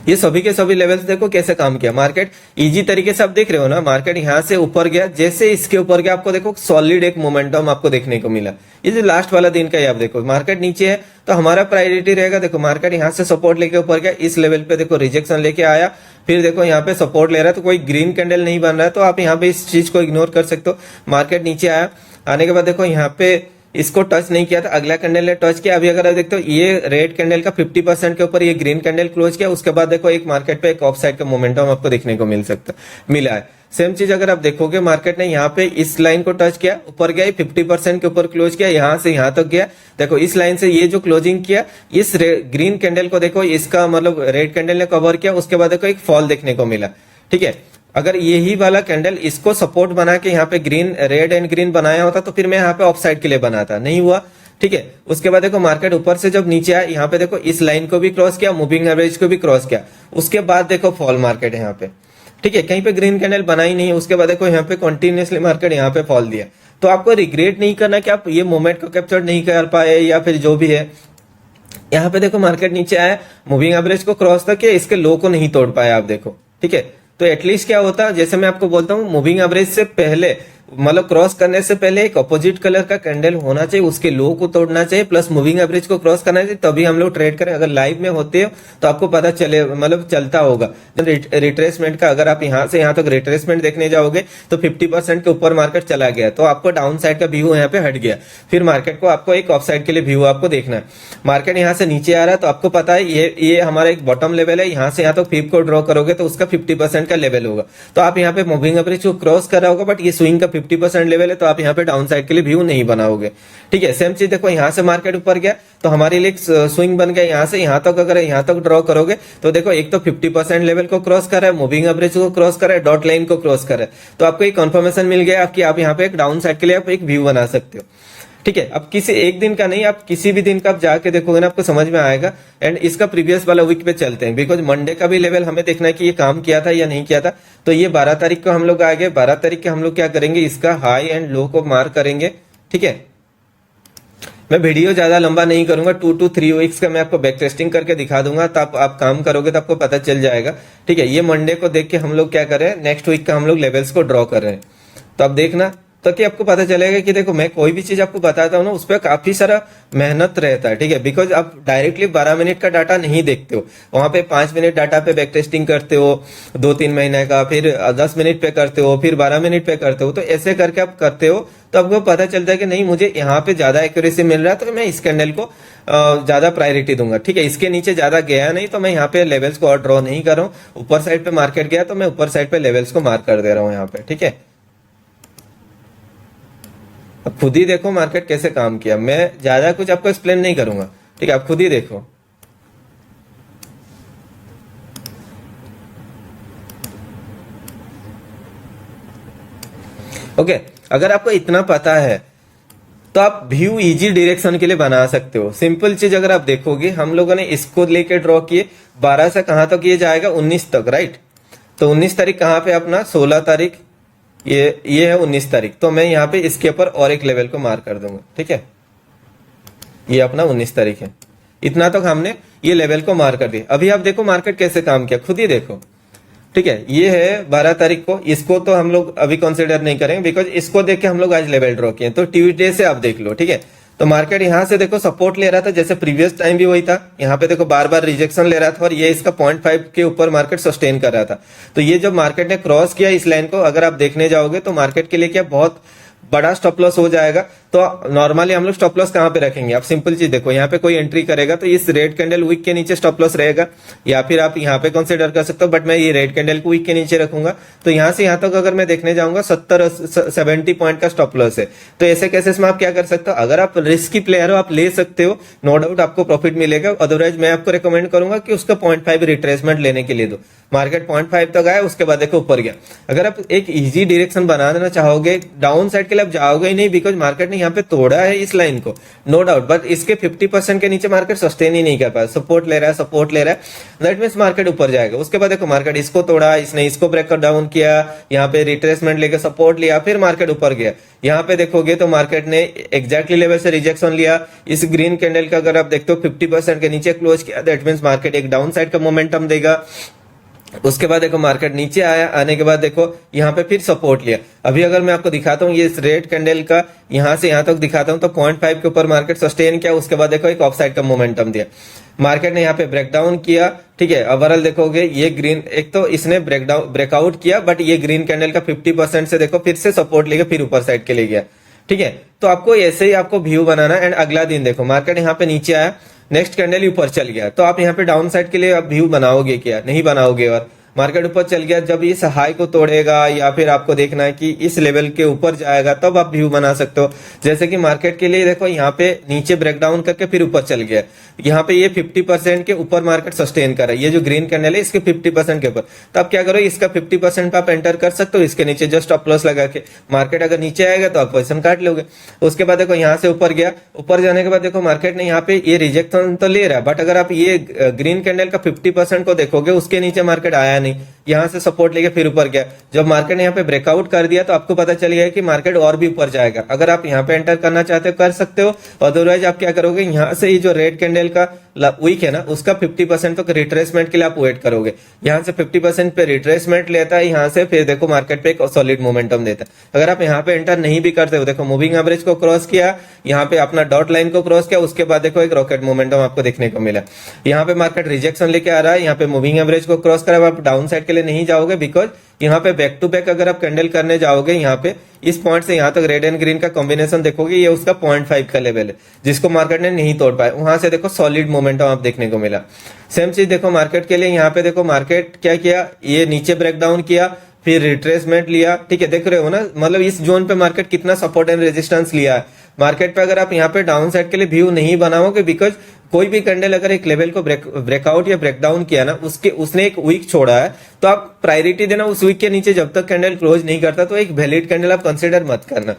ये सभी के सभी लेवल्स देखो कैसे काम किया। मार्केट इजी तरीके से आप देख रहे हो ना, मार्केट यहाँ से ऊपर गया, जैसे इसके ऊपर गया आपको देखो सॉलिड एक मोमेंटम आपको देखने को मिला। ये जो लास्ट वाला दिन का ही आप देखो, मार्केट नीचे है तो हमारा प्रायोरिटी रहेगा, देखो मार्केट यहाँ से सपोर्ट लेके ऊपर गया, इस लेवल पे देखो रिजेक्शन लेके आया, फिर देखो यहाँ पे सपोर्ट ले रहा है, तो कोई ग्रीन कैंडल नहीं बन रहा है, तो आप यहाँ पे इस चीज को इग्नोर कर सकते हो। मार्केट नीचे आया, आने के बाद देखो यहाँ पे इसको टच नहीं किया था, अगला कैंडल ने टच किया। अभी अगर आप देखते हो ये रेड कैंडल का 50% के ऊपर ये ग्रीन कैंडल क्लोज किया, उसके बाद देखो एक मार्केट पे एक ऑफ साइड का मोमेंटम आपको देखने को मिला है। सेम चीज अगर आप देखोगे मार्केट ने यहाँ पे इस लाइन को टच किया, ऊपर गया 50% के ऊपर क्लोज किया, यहाँ से यहाँ तक गया। देखो इस लाइन से ये जो क्लोजिंग किया, इस ग्रीन कैंडल को देखो, इसका मतलब रेड कैंडल ने कवर किया, उसके बाद देखो एक फॉल देखने को मिला। ठीक है, अगर यही वाला कैंडल इसको सपोर्ट बना के यहाँ पे ग्रीन, रेड एंड ग्रीन बनाया होता तो फिर मैं यहाँ पे ऑफ साइड के लिए बनाता, नहीं हुआ। ठीक है, उसके बाद देखो मार्केट ऊपर से जब नीचे आया, यहाँ पे देखो इस लाइन को भी क्रॉस किया, मूविंग एवरेज को भी क्रॉस किया, उसके बाद देखो फॉल मार्केट यहाँ पे। ठीक है, कहीं पे ग्रीन कैंडल बना ही नहीं, उसके बाद देखो यहाँ पे कंटिन्यूअसली मार्केट यहाँ पे फॉल दिया। तो आपको रिग्रेट नहीं करना कि आप ये मोमेंट को कैप्चर नहीं कर पाए या फिर जो भी है। यहाँ पे देखो मार्केट नीचे आया, मूविंग एवरेज को क्रॉस तक किया, इसके लो को नहीं तोड़ पाया आप देखो। ठीक है, तो एटलीस्ट क्या होता, जैसे मैं आपको बोलता हूँ मूविंग एवरेज से पहले, मतलब क्रॉस करने से पहले एक अपोजिट कलर का कैंडल होना चाहिए, उसके लो को तोड़ना चाहिए, प्लस मूविंग एवरेज को क्रॉस करना चाहिए, तभी हम लोग ट्रेड करें। अगर लाइव में होते हो तो आपको पता चले, मतलब चलता होगा रिट्रेसमेंट का। अगर आप यहाँ से यहाँ तक रिट्रेसमेंट देखने जाओगे तो 50% के ऊपर मार्केट चला गया, तो आपको डाउन साइड का व्यू यहाँ पे हट गया, फिर मार्केट को आपको एक ऑफ साइड के लिए व्यू आपको देखना है। मार्केट यहाँ से नीचे आ रहा है तो आपको पता है ये हमारा एक बॉटम लेवल है, यहाँ से यहाँ तक 5 को ड्रॉ करोगे तो उसका 50% का लेवल होगा। तो आप यहाँ पे मूविंग एवरेज को क्रॉस कर रहा होगा, बट ये स्विंग का 50% लेवल है, तो आप यहाँ पे डाउन साइड के लिए व्यू नहीं बनाओगे। ठीक है, सेम चीज देखो यहाँ से मार्केट ऊपर गया तो हमारे लिए स्विंग बन गया, यहाँ से यहाँ तक अगर यहाँ तक ड्रॉ करोगे तो देखो एक तो 50% लेवल को क्रॉस कर रहा है, मूविंग एवरेज को क्रॉस कर रहा है, डॉट लाइन को क्रॉस कर रहा है, तो आपको एक कंफर्मेशन मिल गया कि आप यहाँ पे एक डाउन साइड के लिए आप एक व्यू बना सकते हो। ठीक है, अब किसी एक दिन का नहीं, आप किसी भी दिन का आप जाके देखोगे ना, आपको समझ में आएगा। एंड इसका प्रीवियस वाला वीक पे चलते हैं, बिकॉज मंडे का भी लेवल हमें देखना है कि ये काम किया था या नहीं किया था। तो ये 12 तारीख को हम लोग आ गए, 12 तारीख के हम लोग क्या करेंगे, इसका हाई एंड लो को मार्क करेंगे। ठीक है, मैं वीडियो ज्यादा लंबा नहीं करूंगा, 2 to 3 वीक्स का मैं आपको बैक टेस्टिंग करके दिखा दूंगा, तब आप काम करोगे तो आपको पता चल जाएगा। ठीक है, ये मंडे को देख के हम लोग क्या कर रहे हैं, नेक्स्ट वीक का हम लोग लेवल्स को ड्रॉ कर रहे हैं, तो आप देखना, तो कि आपको पता चलेगा कि देखो मैं कोई भी चीज आपको बताता हूँ ना, उस पर काफी सारा मेहनत रहता है। ठीक है, बिकॉज आप डायरेक्टली 12 मिनट का डाटा नहीं देखते हो, वहां पे 5 मिनट डाटा पे बैक टेस्टिंग करते हो 2-3 महीने का, फिर 10 मिनट पे करते हो, फिर 12 मिनट पे करते हो, तो ऐसे करके आप करते हो तो आपको पता चलता है कि नहीं मुझे यहाँ पे ज्यादा एक्यूरेसी मिल रहा है, तो मैं इस कैंडल को ज्यादा प्रायोरिटी दूंगा। ठीक है, इसके नीचे ज्यादा गया नहीं तो मैं यहाँ पे लेवल्स को और ड्रॉ नहीं कर रहा हूँ। ऊपर साइड पे मार्केट गया तो मैं ऊपर साइड पे लेवल्स को मार्क कर दे रहा हूँ यहाँ पे। ठीक है, अब खुद ही देखो मार्केट कैसे काम किया, मैं ज्यादा कुछ आपको एक्सप्लेन नहीं करूंगा। ठीक है, आप खुद ही देखो। ओके, अगर आपको इतना पता है तो आप व्यू इजी डायरेक्शन के लिए बना सकते हो। सिंपल चीज अगर आप देखोगे, हम लोगों ने इसको लेके ड्रॉ किए, 12 से कहां तक ये जाएगा, 19 तक, राइट। तो 19 तारीख कहां पे अपना, 16 तारीख, ये है 19 तारीख, तो मैं यहाँ पे इसके ऊपर और एक लेवल को मार्क कर दूंगा। ठीक है, ये अपना 19 तारीख है, इतना तक हमने ये लेवल को मार्क कर दिया। अभी आप देखो मार्केट कैसे काम किया, खुद ही देखो। ठीक है, ये है 12 तारीख को, इसको तो हम लोग अभी कंसिडर नहीं करेंगे बिकॉज इसको देख के हम लोग आज लेवल ड्रॉ किए, तो ट्यूसडे से आप देख लो। ठीक है, तो मार्केट यहाँ से देखो सपोर्ट ले रहा था, जैसे प्रीवियस टाइम भी वही था, यहाँ पे देखो बार बार रिजेक्शन ले रहा था और ये इसका 0.5 के ऊपर मार्केट सस्टेन कर रहा था। तो ये जब मार्केट ने क्रॉस किया इस लाइन को, अगर आप देखने जाओगे तो मार्केट के लिए क्या बहुत बड़ा स्टॉप लॉस हो जाएगा। तो नॉर्मली हम लोग स्टॉप लॉस कहां पे रखेंगे, आप सिंपल चीज देखो, यहाँ पे कोई एंट्री करेगा तो इस रेड कैंडल वीक के नीचे स्टॉप लॉस रहेगा, या फिर आप यहाँ पे कंसिडर कर सकते हो, बट मैं ये रेड कैंडल को वीक के नीचे रखूंगा। तो यहाँ से यहाँ तक अगर मैं देखने जाऊंगा 70 पॉइंट का स्टॉप लॉस है। तो ऐसे केसेस में आप क्या कर सकते हो, अगर आप रिस्की प्लेयर हो आप ले सकते हो, नो डाउट आपको प्रॉफिट मिलेगा। अदरवाइज मैं आपको रिकमेंड करूंगा कि उसका 0.5 रिट्रेसमेंट लेने के लिए दो। मार्केट 0.5 तक आया, उसके बाद देखो ऊपर गया। अगर आप एक इजी डायरेक्शन बना देना चाहोगे, डाउन साइड के लिए आप जाओगे ही नहीं, बिकॉज मार्केट ने यहाँ पे तोड़ा है इस लाइन को, नो डाउट, बट इसके 50% के नीचे मार्केट सस्टेन ही नहीं कर पाया, सपोर्ट ले रहा है, दैट मींस मार्केट ऊपर जाएगा। उसके बाद देखो मार्केट इसको तोड़ा, इसने इसको ब्रेक डाउन किया, यहाँ पे रिट्रेसमेंट लेके सपोर्ट लिया, फिर मार्केट ऊपर गया। यहाँ पे देखोगे तो मार्केट ने एग्जैक्टली लेवल से रिजेक्शन लिया, इस ग्रीन कैंडल का अगर आप देखते हो 50% के नीचे क्लोज किया, दैट मींस मार्केट एक डाउन साइड का मोमेंटम देगा। उसके बाद देखो मार्केट नीचे आया, आने के बाद देखो यहाँ पे फिर सपोर्ट लिया। अभी अगर मैं आपको दिखाता हूँ ये रेड कैंडल का यहाँ से यहाँ तक दिखाता हूँ, तो 0.5 के ऊपर मार्केट सस्टेन किया, उसके बाद देखो एक ऑफ साइड का मोमेंटम दिया, मार्केट ने यहाँ पे ब्रेकडाउन किया। ठीक है, ओवरऑल देखोगे ये ग्रीन, एक तो इसने ब्रेकआउट किया, बट ये ग्रीन कैंडल का 50% से देखो फिर से सपोर्ट लेके फिर ऊपर साइड के लिए गया। ठीक है, तो आपको ऐसे ही आपको व्यू बनाना। एंड अगला दिन देखो मार्केट यहाँ पे नीचे आया, नेक्स्ट कैंडल ऊपर चल गया, तो आप यहाँ पे डाउन साइड के लिए आप व्यू बनाओगे क्या, नहीं बनाओगे। और मार्केट ऊपर चल गया, जब इस हाई को तोड़ेगा या फिर आपको देखना है कि इस लेवल के ऊपर जाएगा तब आप व्यू बना सकते हो। जैसे कि मार्केट के लिए देखो यहाँ पे नीचे ब्रेकडाउन करके फिर ऊपर चल गया, यहाँ पे ये 50% के ऊपर मार्केट सस्टेन कर रहा है, ये जो ग्रीन कैंडल है इसके 50% के ऊपर। तो आप क्या करो, इसका 50% पे आप एंटर कर सकते हो, इसके नीचे जस्ट स्टॉप लॉस लगा के। मार्केट अगर नीचे आएगा तो आप पोजीशन काट लोगे। उसके बाद देखो यहाँ से ऊपर गया, ऊपर जाने के बाद देखो मार्केट ने यहाँ पे ये रिजेक्शन तो ले रहा है, बट अगर आप ये ग्रीन कैंडल का 50% को देखोगे, उसके नीचे मार्केट आया नहीं, यहाँ से सपोर्ट लेके फिर ऊपर गया। जब मार्केट ने यहाँ पे ब्रेकआउट कर दिया तो आपको पता चल गया कि मार्केट और भी ऊपर जाएगा। अगर आप यहाँ पे एंटर करना चाहते हो कर सकते हो, अदरवाइज आप क्या करोगे, यहाँ से ही जो रेड कैंडल का वीक है ना, उसका 50% तक रिट्रेसमेंट के लिए आप वेट करोगे। यहाँ से 50% पे रिट्रेसमेंट लेता है, यहाँ से फिर देखो मार्केट पे एक सॉलिड मोमेंटम देता है। अगर आप यहाँ पे एंटर नहीं भी करते हो, देखो मूविंग एवरेज को क्रॉस किया, यहाँ पे अपना डॉट लाइन को क्रॉस किया, उसके बाद देखो एक रॉकेट मोमेंटम आपको देखने को मिला। यहाँ पे मार्केट रिजेक्शन लेके आ रहा है, यहाँ पे मूविंग एवरेज को क्रॉस करा, आप डाउन साइड के लिए नहीं जाओगे, बिकॉज यहाँ पे बैक टू बैक अगर आप कैंडल करने जाओगे, यहाँ पे इस पॉइंट से यहाँ तक रेड एंड ग्रीन का कॉम्बिनेशन देखोगे, ये उसका 0.5 का लेवल है जिसको मार्केट ने नहीं तोड़ पाया। वहां से देखो सॉलिड मोमेंटम आप देखने को मिला। सेम चीज देखो मार्केट के लिए, यहाँ पे देखो मार्केट क्या किया, ये नीचे ब्रेकडाउन किया, फिर रिट्रेसमेंट लिया। ठीक है, देख रहे हो ना, मतलब इस जोन पे मार्केट कितना सपोर्ट एंड रेजिस्टेंस लिया है। मार्केट पे अगर आप यहाँ पे डाउन साइड के लिए व्यू नहीं बनाओगे, बिकॉज कोई भी कैंडल अगर एक लेवल को ब्रेकआउट या ब्रेकडाउन किया ना, उसने एक वीक छोड़ा है, तो आप प्रायोरिटी देना उस वीक के नीचे जब तक कैंडल क्लोज नहीं करता, तो एक वैलिड कैंडल आप कंसीडर मत करना।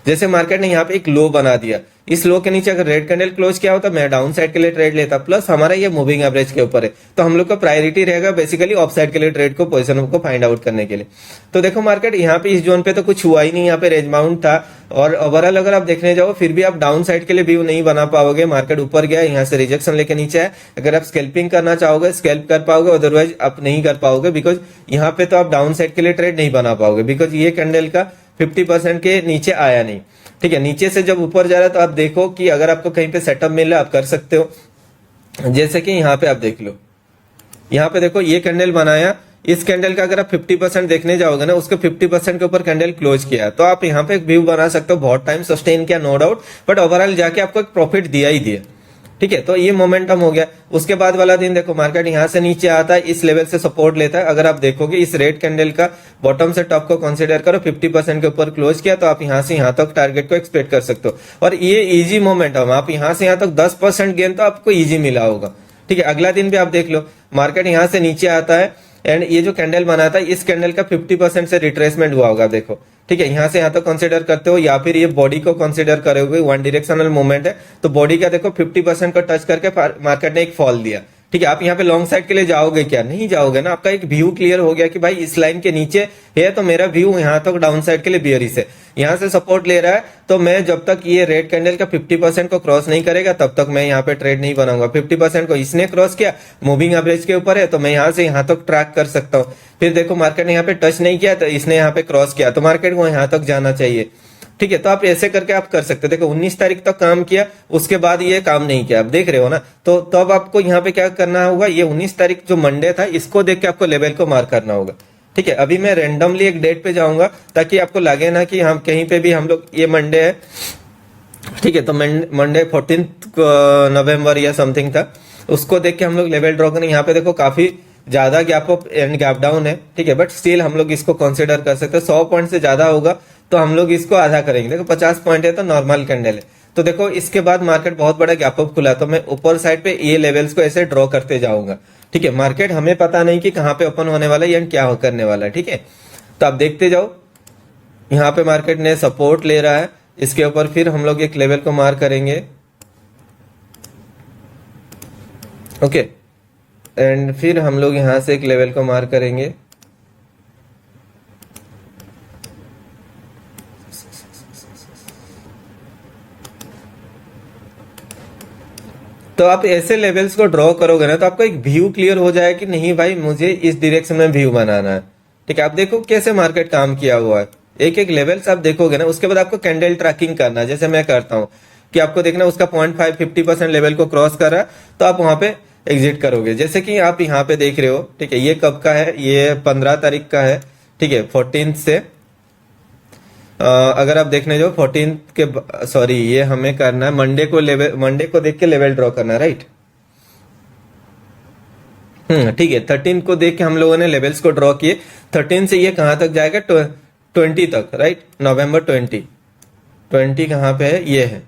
जैसे मार्केट ने यहाँ पे एक लो बना दिया, इस लो के नीचे अगर रेड कैंडल क्लोज किया होता, मैं डाउन साइड के लिए ट्रेड लेता, प्लस हमारा ये मूविंग एवरेज के ऊपर है, तो हम लोग का प्रायोरिटी रहेगा बेसिकली ऑफ साइड के लिए ट्रेड को, पोजीशन को फाइंड आउट करने के लिए। तो देखो मार्केट यहाँ पे इस जोन पे तो कुछ हुआ ही नहीं, यहाँ पे रेंज बाउंड था, और ओवरऑल अगर आप देखने जाओ फिर भी आप डाउन साइड के लिए व्यू नहीं बना पाओगे। मार्केट ऊपर गया, यहाँ से रिजेक्शन लेके नीचे है, अगर आप स्कैल्पिंग करना चाहोगे स्कैल्प कर पाओगे, अदरवाइज आप नहीं कर पाओगे, बिकॉज यहाँ पे तो आप डाउन साइड के लिए ट्रेड नहीं बना पाओगे, बिकॉज ये कैंडल का 50% के नीचे आया नहीं। ठीक है, नीचे से जब ऊपर जा रहा है तो आप देखो कि अगर आपको कहीं पे सेटअप मिल रहा है आप कर सकते हो। जैसे कि यहाँ पे आप देख लो, यहाँ पे देखो ये कैंडल बनाया, इस कैंडल का अगर आप 50% देखने जाओगे ना, उसके 50% के ऊपर कैंडल क्लोज किया, तो आप यहाँ पे एक व्यू बना सकते हो। बहुत टाइम सस्टेन किया नो डाउट, बट ओवरऑल जाके आपको एक प्रॉफिट दिया ही दिया। ठीक है, तो ये मोमेंटम हो गया। उसके बाद वाला दिन देखो मार्केट यहाँ से नीचे आता है, इस लेवल से सपोर्ट लेता है। अगर आप देखोगे इस रेड कैंडल का बॉटम से टॉप को कंसीडर करो, 50% के ऊपर क्लोज किया, तो आप यहाँ से यहाँ तक टारगेट को एक्सपेक्ट कर सकते हो। और ये इजी मोमेंटम, आप यहाँ से यहाँ तक 10% गेन तो आपको इजी मिला होगा। ठीक है, अगला दिन भी आप देख लो, मार्केट यहाँ से नीचे आता है एंड ये जो कैंडल बना था, इस कैंडल का 50% से रिट्रेसमेंट हुआ होगा। देखो ठीक है, यहाँ से यहाँ तक कंसीडर करते हो, या फिर ये बॉडी को कंसीडर करोगे, वन डायरेक्शनल मूवमेंट है, तो बॉडी का देखो 50% को टच करके मार्केट ने एक फॉल दिया। ठीक है, आप यहाँ पे लॉन्ग साइड के लिए जाओगे क्या? नहीं जाओगे ना। आपका एक व्यू क्लियर हो गया कि भाई इस लाइन के नीचे है, तो मेरा व्यू यहाँ तक डाउन साइड के लिए बियरिश है, यहाँ से सपोर्ट ले रहा है, तो मैं जब तक ये रेड कैंडल का 50% को क्रॉस नहीं करेगा तब तक मैं यहाँ पे ट्रेड नहीं बनाऊंगा। 50% को इसने क्रॉस किया, मूविंग एवरेज के ऊपर है, तो मैं यहाँ से यहाँ तक ट्रैक कर सकता हूँ। फिर देखो मार्केट ने यहाँ पे टच नहीं किया, तो इसने यहाँ पे क्रॉस किया, तो मार्केट को यहाँ तक जाना चाहिए। ठीक है, तो आप ऐसे करके आप कर सकते हो। देखो 19 तारीख तक काम किया, उसके बाद ये काम नहीं किया, आप देख रहे हो ना। तो तब आपको यहाँ पे क्या करना होगा, ये 19 तारीख जो मंडे था, इसको देख के आपको लेवल को मार्क करना होगा। ठीक है, अभी मैं रेंडमली एक डेट पे जाऊंगा ताकि आपको लगे ना कि हम कहीं पे भी हम लोग, ये मंडे है, ठीक है, तो मंडे 14 नवंबर या समथिंग था, उसको देख के हम लोग लेवल ड्रॉ करें। यहाँ पे देखो काफी ज्यादा gap up and gap down है। ठीक है, बट स्टिल हम लोग इसको कंसिडर कर सकते हैं। 100 पॉइंट से ज्यादा होगा तो हम लोग इसको आधा करेंगे। देखो 50 पॉइंट है तो नॉर्मल कैंडल है। तो देखो इसके बाद मार्केट बहुत बड़ा गैप अप खुला, तो मैं ऊपर साइड पे ये लेवल्स को ऐसे ड्रॉ करते जाऊंगा। ठीक है, मार्केट हमें पता नहीं कि कहाँ पे ओपन होने वाला है या क्या हो करने वाला है। ठीक है, तो आप देखते जाओ, यहाँ पे मार्केट ने सपोर्ट ले रहा है, इसके ऊपर फिर हम लोग एक लेवल को मार्क करेंगे। ओके, एंड फिर हम लोग यहां से एक लेवल को मार्क करेंगे। तो आप ऐसे लेवल्स को ड्रॉ करोगे ना, तो आपको एक व्यू क्लियर हो जाए कि नहीं भाई मुझे इस डायरेक्शन में व्यू बनाना है। ठीक है, आप देखो कैसे मार्केट काम किया हुआ है, एक एक लेवल्स आप देखोगे ना। उसके बाद आपको कैंडल ट्रैकिंग करना है, जैसे मैं करता हूं कि आपको देखना उसका 0.5 50% लेवल को क्रॉस कर रहा है, तो आप वहां पे एग्जिट करोगे। जैसे कि आप यहाँ पे देख रहे हो, ठीक है, ये कब का है, ये 15 तारीख का है। ठीक है, 14 से अगर आप देखने जाओ 14 के, सॉरी ये हमें करना है मंडे को, लेवल मंडे को देख के लेवल ड्रॉ करना है, राइट। ठीक है, 13 को देख के हम लोगों ने लेवल्स को ड्रॉ किए। 13 से ये कहाँ तक जाएगा, 20 तक, राइट, नवंबर 20 कहाँ पे है, ये है,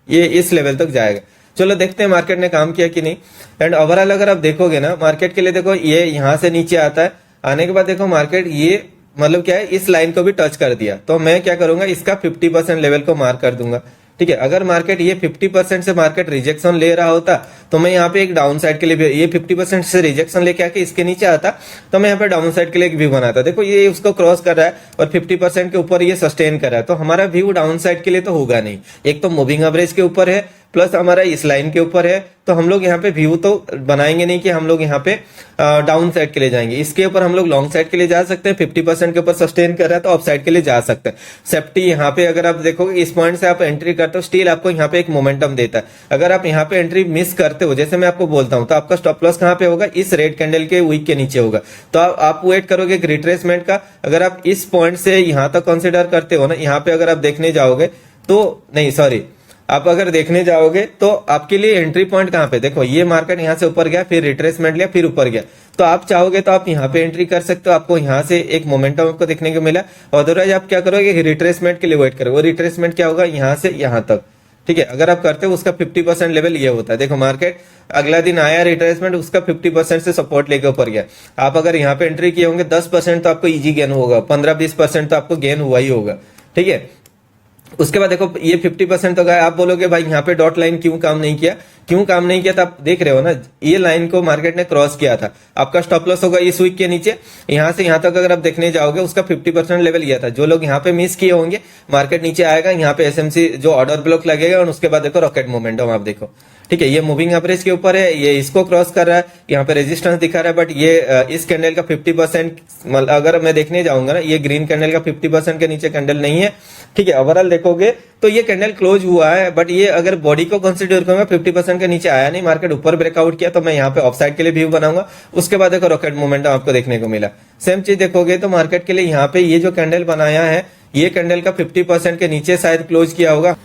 ये इस लेवल तक जाएगा। चलो देखते हैं मार्केट ने काम किया कि नहीं। एंड ओवरऑल अगर आप देखोगे ना मार्केट के लिए, देखो ये यहाँ से नीचे आता है, आने के बाद देखो मार्केट ये मतलब क्या है, इस लाइन को भी टच कर दिया। तो मैं क्या करूंगा, इसका 50% लेवल को मार्क कर दूंगा। ठीक है, अगर मार्केट ये 50% से मार्केट रिजेक्शन ले रहा होता तो मैं यहाँ पे एक डाउन साइड के लिए भी, ये 50% से रिजेक्शन लेके आके इसके नीचे आता तो मैं यहाँ पे डाउन साइड के लिए एक व्यू बनाता। देखो ये उसको क्रॉस कर रहा है और 50% के ऊपर ये सस्टेन कर रहा है, तो हमारा व्यू डाउन साइड के लिए तो होगा नहीं। एक तो मूविंग एवरेज के ऊपर है, प्लस हमारा इस लाइन के ऊपर है, तो हम लोग यहाँ पे व्यू तो बनाएंगे नहीं कि हम लोग यहाँ पे डाउन साइड के लिए जाएंगे। इसके ऊपर हम लोग लॉन्ग साइड के लिए जा सकते हैं, 50% के ऊपर सस्टेन कर रहा है तो अप साइड के लिए जा सकते हैं। सेफ्टी यहाँ पे अगर आप देखोगे इस पॉइंट से आप एंट्री करते हो, स्टिल आपको यहाँ पे एक मोमेंटम देता है। अगर आप यहाँ पे एंट्री मिस करते हो, जैसे मैं आपको बोलता हूँ, तो आपका स्टॉप लॉस कहाँ पे होगा, इस रेड कैंडल के वीक के नीचे होगा। तो आप वेट करोगे एक रिट्रेसमेंट का। अगर आप इस पॉइंट से यहाँ तक कंसिडर करते हो ना, यहाँ पे अगर आप देखने जाओगे तो नहीं, सॉरी, आप अगर देखने जाओगे तो आपके लिए एंट्री पॉइंट कहाँ पे, देखो ये मार्केट यहाँ से ऊपर गया, फिर रिट्रेसमेंट लिया, फिर ऊपर गया, तो आप चाहोगे तो आप यहाँ पे एंट्री कर सकते हो। आपको यहाँ से एक मोमेंटम आपको देखने को मिला। अदरवाइज आप क्या करोगे, रिट्रेसमेंट के लिए वेट करोगे। वो रिट्रेसमेंट क्या होगा, यहाँ से यहाँ तक। ठीक है, अगर आप करते हो उसका 50% लेवल ये होता है। देखो मार्केट अगला दिन आया रिट्रेसमेंट, उसका 50% से सपोर्ट लेके ऊपर गया। आप अगर यहाँ पे एंट्री किए होंगे 10% तो आपको इजी गेन होगा, 15-20% तो आपको गेन हुआ ही होगा। ठीक है, उसके बाद देखो ये 50% तो गया। आप बोलोगे भाई यहाँ पे डॉट लाइन क्यों काम नहीं किया, क्यों काम नहीं किया, तो आप देख रहे हो ना, ये लाइन को मार्केट ने क्रॉस किया था। आपका स्टॉप लॉस होगा इस वीक के नीचे, यहाँ से यहाँ तक अगर आप देखने जाओगे उसका 50% लेवल ये था। जो लोग यहाँ पे मिस किए होंगे, मार्केट नीचे आएगा, यहाँ पे एसएमसी जो ऑर्डर ब्लॉक लगेगा और उसके बाद देखो रॉकेट मोमेंटम आप देखो। ठीक है, ये मूविंग एवरेज के ऊपर है, ये इसको क्रॉस कर रहा है, यहाँ पे रेजिस्टेंस दिखा रहा है, बट ये इस कैंडल का 50% अगर मैं देखने जाऊंगा ना, ये ग्रीन कैंडल का 50% के नीचे कैंडल नहीं है। ठीक है, ओवरऑल देखोगे तो ये कैंडल क्लोज हुआ है, बट ये अगर बॉडी को कंसिडर करूंगा 50% के नीचे आया नहीं, मार्केट ऊपर ब्रेकआउट किया, तो मैं यहाँ पे ऑफ साइड के लिए व्यू बनाऊंगा। उसके बाद देखो रॉकेट मोमेंटम आपको देखने को मिला। सेम चीज देखोगे तो मार्केट के लिए यहाँ पे ये जो कैंडल बनाया है, ये कैंडल का 50% के नीचे शायद क्लोज किया होगा।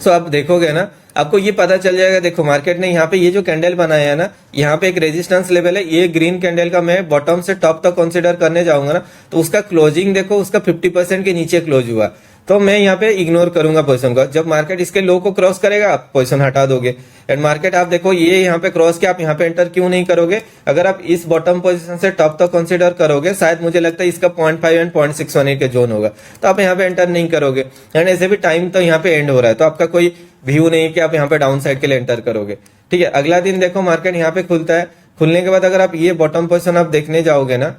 सो आप देखोगे ना, आपको ये पता चल जाएगा। देखो मार्केट ने यहाँ पे ये जो कैंडल बनाया है ना, यहाँ पे एक रेजिस्टेंस लेवल है, ये ग्रीन कैंडल का मैं बॉटम से टॉप तक कंसीडर करने जाऊंगा ना, तो उसका क्लोजिंग देखो, उसका 50% के नीचे क्लोज हुआ, तो मैं यहाँ पे इग्नोर करूंगा पोजीशन का। जब मार्केट इसके लो को क्रॉस करेगा आप पोजीशन हटा दोगे। एंड मार्केट आप देखो ये यहाँ पे क्रॉस किया, आप यहाँ पे एंटर क्यों नहीं करोगे। अगर आप इस बॉटम पोजीशन से टॉप तक कंसीडर करोगे, शायद मुझे लगता है इसका 0.5 एंड 0.618 के जोन होगा, तो आप यहाँ पे एंटर नहीं करोगे। एंड ऐसे भी टाइम तो यहाँ पे एंड हो रहा है, तो आपका कोई व्यू नहीं है कि आप यहाँ पे डाउन साइड के लिए एंटर करोगे। ठीक है, अगला दिन देखो मार्केट यहाँ पे खुलता है, खुलने के बाद अगर आप ये बॉटम पोजीशन आप देखने जाओगे ना,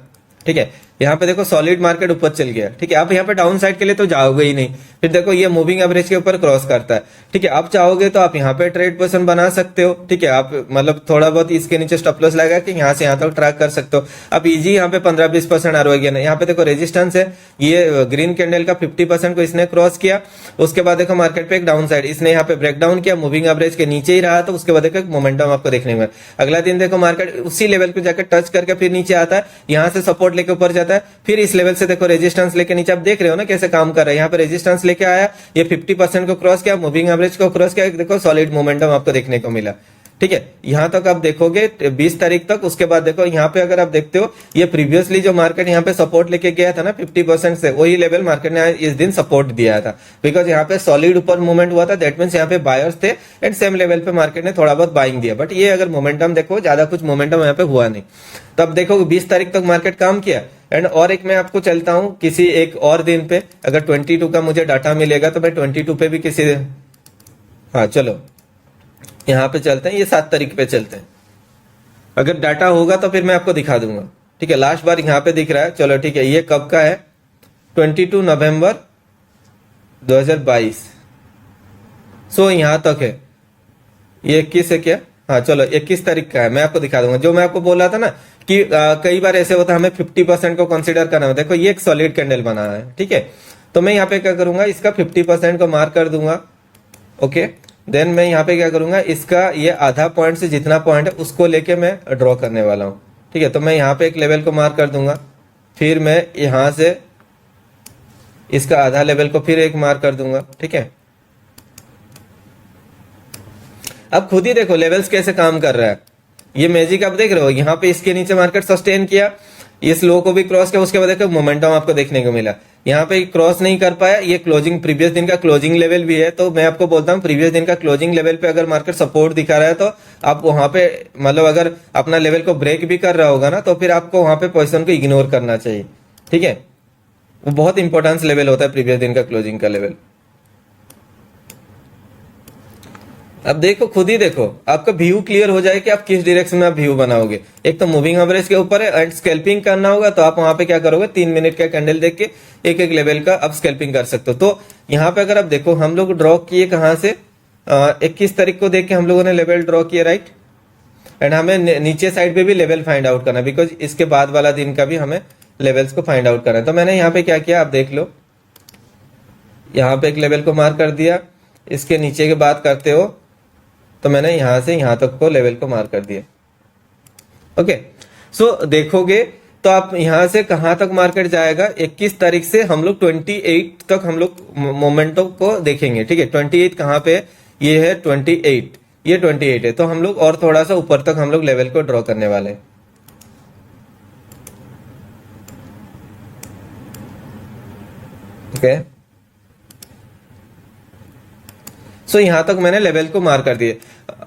ठीक है, यहाँ पे देखो सॉलिड मार्केट ऊपर चल गया। ठीक है, आप यहाँ पे डाउन साइड के लिए तो जाओगे ही नहीं। फिर देखो ये मूविंग एवरेज के ऊपर क्रॉस करता है। ठीक है, आप चाहोगे तो आप यहाँ पे ट्रेड पोजीशन बना सकते हो। ठीक है, आप मतलब थोड़ा बहुत इसके नीचे स्टॉप लॉस लगा कि यहाँ से यहाँ तक ट्रैक कर सकते हो। आप इजी यहाँ पे 15-20% आरओआई गेन है। यहाँ पे देखो रेजिस्टेंस है, ये ग्रीन कैंडल का 50% को इसने क्रॉस किया। उसके बाद देखो मार्केट पे एक डाउन साइड इसने यहाँ पे ब्रेक डाउन किया, मूविंग एवरेज के नीचे ही रहा, तो उसके बाद देखो एक मोमेंटम आपको देखने में। अगला दिन देखो मार्केट उसी लेवल को जाकर टच करके फिर नीचे आता है, यहाँ से सपोर्ट लेके ऊपर जाता है, फिर इस लेवल से देखो रेजिस्टेंस लेके नीचे। आप देख रहे हो ना कैसे काम कर रहा है। यहाँ पे रेजिस्टेंस लेके आया, ये 50% को क्रॉस किया, मूविंग एवरेज को क्रॉस किया, देखो सॉलिड मोमेंटम आपको देखने को मिला। ठीक है, यहां तक आप देखोगे 20 तारीख तक। उसके बाद देखो यहाँ पे अगर आप देखते हो, ये प्रीवियसली जो मार्केट यहाँ पे सपोर्ट लेके गया था ना 50% से, वही लेवल मार्केट ने इस दिन सपोर्ट दिया था, बिकॉज यहाँ पे सॉलिड ऊपर मूवमेंट हुआ था। दैट मीन्स यहाँ पे बायर्स थे एंड सेम लेवल पे मार्केट ने थोड़ा बहुत बाइंग दिया। बट ये अगर मोमेंटम देखो, ज्यादा कुछ मोमेंटम यहाँ पे हुआ नहीं। तब देखो 20 तारीख तक मार्केट काम किया। एंड और एक मैं आपको चलता हूं किसी एक और दिन पे, अगर 22 का मुझे डाटा मिलेगा तो मैं 22 पे भी किसी, हाँ चलो यहाँ पे चलते हैं, ये 7 तारीख पे चलते हैं। अगर डाटा होगा तो फिर मैं आपको दिखा दूंगा। ठीक है, लास्ट बार यहाँ पे दिख रहा है। चलो ठीक है, ये कब का है, 22 नवंबर 2022। सो यहाँ तक है, ये 21 है क्या, हाँ चलो 21 तारीख का है। मैं आपको दिखा दूंगा। जो मैं आपको बोल रहा था ना कि कई बार ऐसे होता है हमें 50% को कंसीडर करना होता है। देखो ये एक सॉलिड कैंडल बना है। ठीक है, तो मैं यहाँ पे क्या करूंगा, इसका 50% को मार्क कर दूंगा। ओके, देन मैं यहाँ पे क्या करूंगा, इसका ये आधा पॉइंट से जितना पॉइंट है उसको लेके मैं ड्रॉ करने वाला हूँ। ठीक है, तो मैं यहाँ पे एक लेवल को मार्क कर दूंगा, फिर मैं यहाँ से इसका आधा लेवल को फिर एक मार्क कर दूंगा। ठीक है, अब खुद ही देखो लेवल्स कैसे काम कर रहा है। ये मैजिक आप देख रहे हो, यहाँ पे इसके नीचे मार्केट सस्टेन किया, इस लो को भी क्रॉस किया, उसके बाद देखो मोमेंटम आपको देखने को मिला। यहाँ पे क्रॉस नहीं कर पाया, ये क्लोजिंग प्रीवियस दिन का क्लोजिंग लेवल भी है, तो मैं आपको बोलता हूँ प्रीवियस दिन का क्लोजिंग लेवल पे अगर मार्केट सपोर्ट दिखा रहा है तो आप वहां पे मतलब अगर अपना लेवल को ब्रेक भी कर रहा होगा ना, तो फिर आपको वहां पे पोजीशन को इग्नोर करना चाहिए, ठीक है। वो बहुत इंपॉर्टेंस लेवल होता है प्रीवियस दिन का क्लोजिंग का लेवल। अब देखो, खुद ही देखो, आपका व्यू क्लियर हो जाए कि आप किस डायरेक्शन में आप व्यू बनाओगे। एक तो मूविंग एवरेज के ऊपर है एंड स्कैल्पिंग करना होगा, तो आप वहां पे क्या करोगे, 3 मिनट का कैंडल देख के एक एक लेवल का आप स्कैल्पिंग कर सकते हो। तो यहाँ पे अगर आप देखो, हम लोग ड्रॉ किए कहाँ से, 21 तारीख को देख के हम लोगों ने लेवल ड्रॉ किया, राइट। एंड हमें नीचे साइड पे भी लेवल फाइंड आउट करना है, बिकॉज इसके बाद वाला दिन का भी हमें लेवल्स को फाइंड आउट करना है। तो मैंने यहाँ पे क्या किया, आप देख लो, यहाँ पे एक लेवल को मार्क कर दिया, इसके नीचे की बात करते हो तो मैंने यहां से यहां तक को लेवल को मार्क कर दिया। ओके, सो देखोगे तो आप यहां से कहां तक मार्केट जाएगा, 21 तारीख से हम लोग 28 तक हम लोग मोमेंटो को देखेंगे, ठीक है। 28 कहां पे है, ये है 28, ये 28 है, तो हम लोग और थोड़ा सा ऊपर तक हम लोग लेवल को ड्रॉ करने वाले हैं। ओके, सो यहां तक मैंने लेवल को मार्क कर दिए।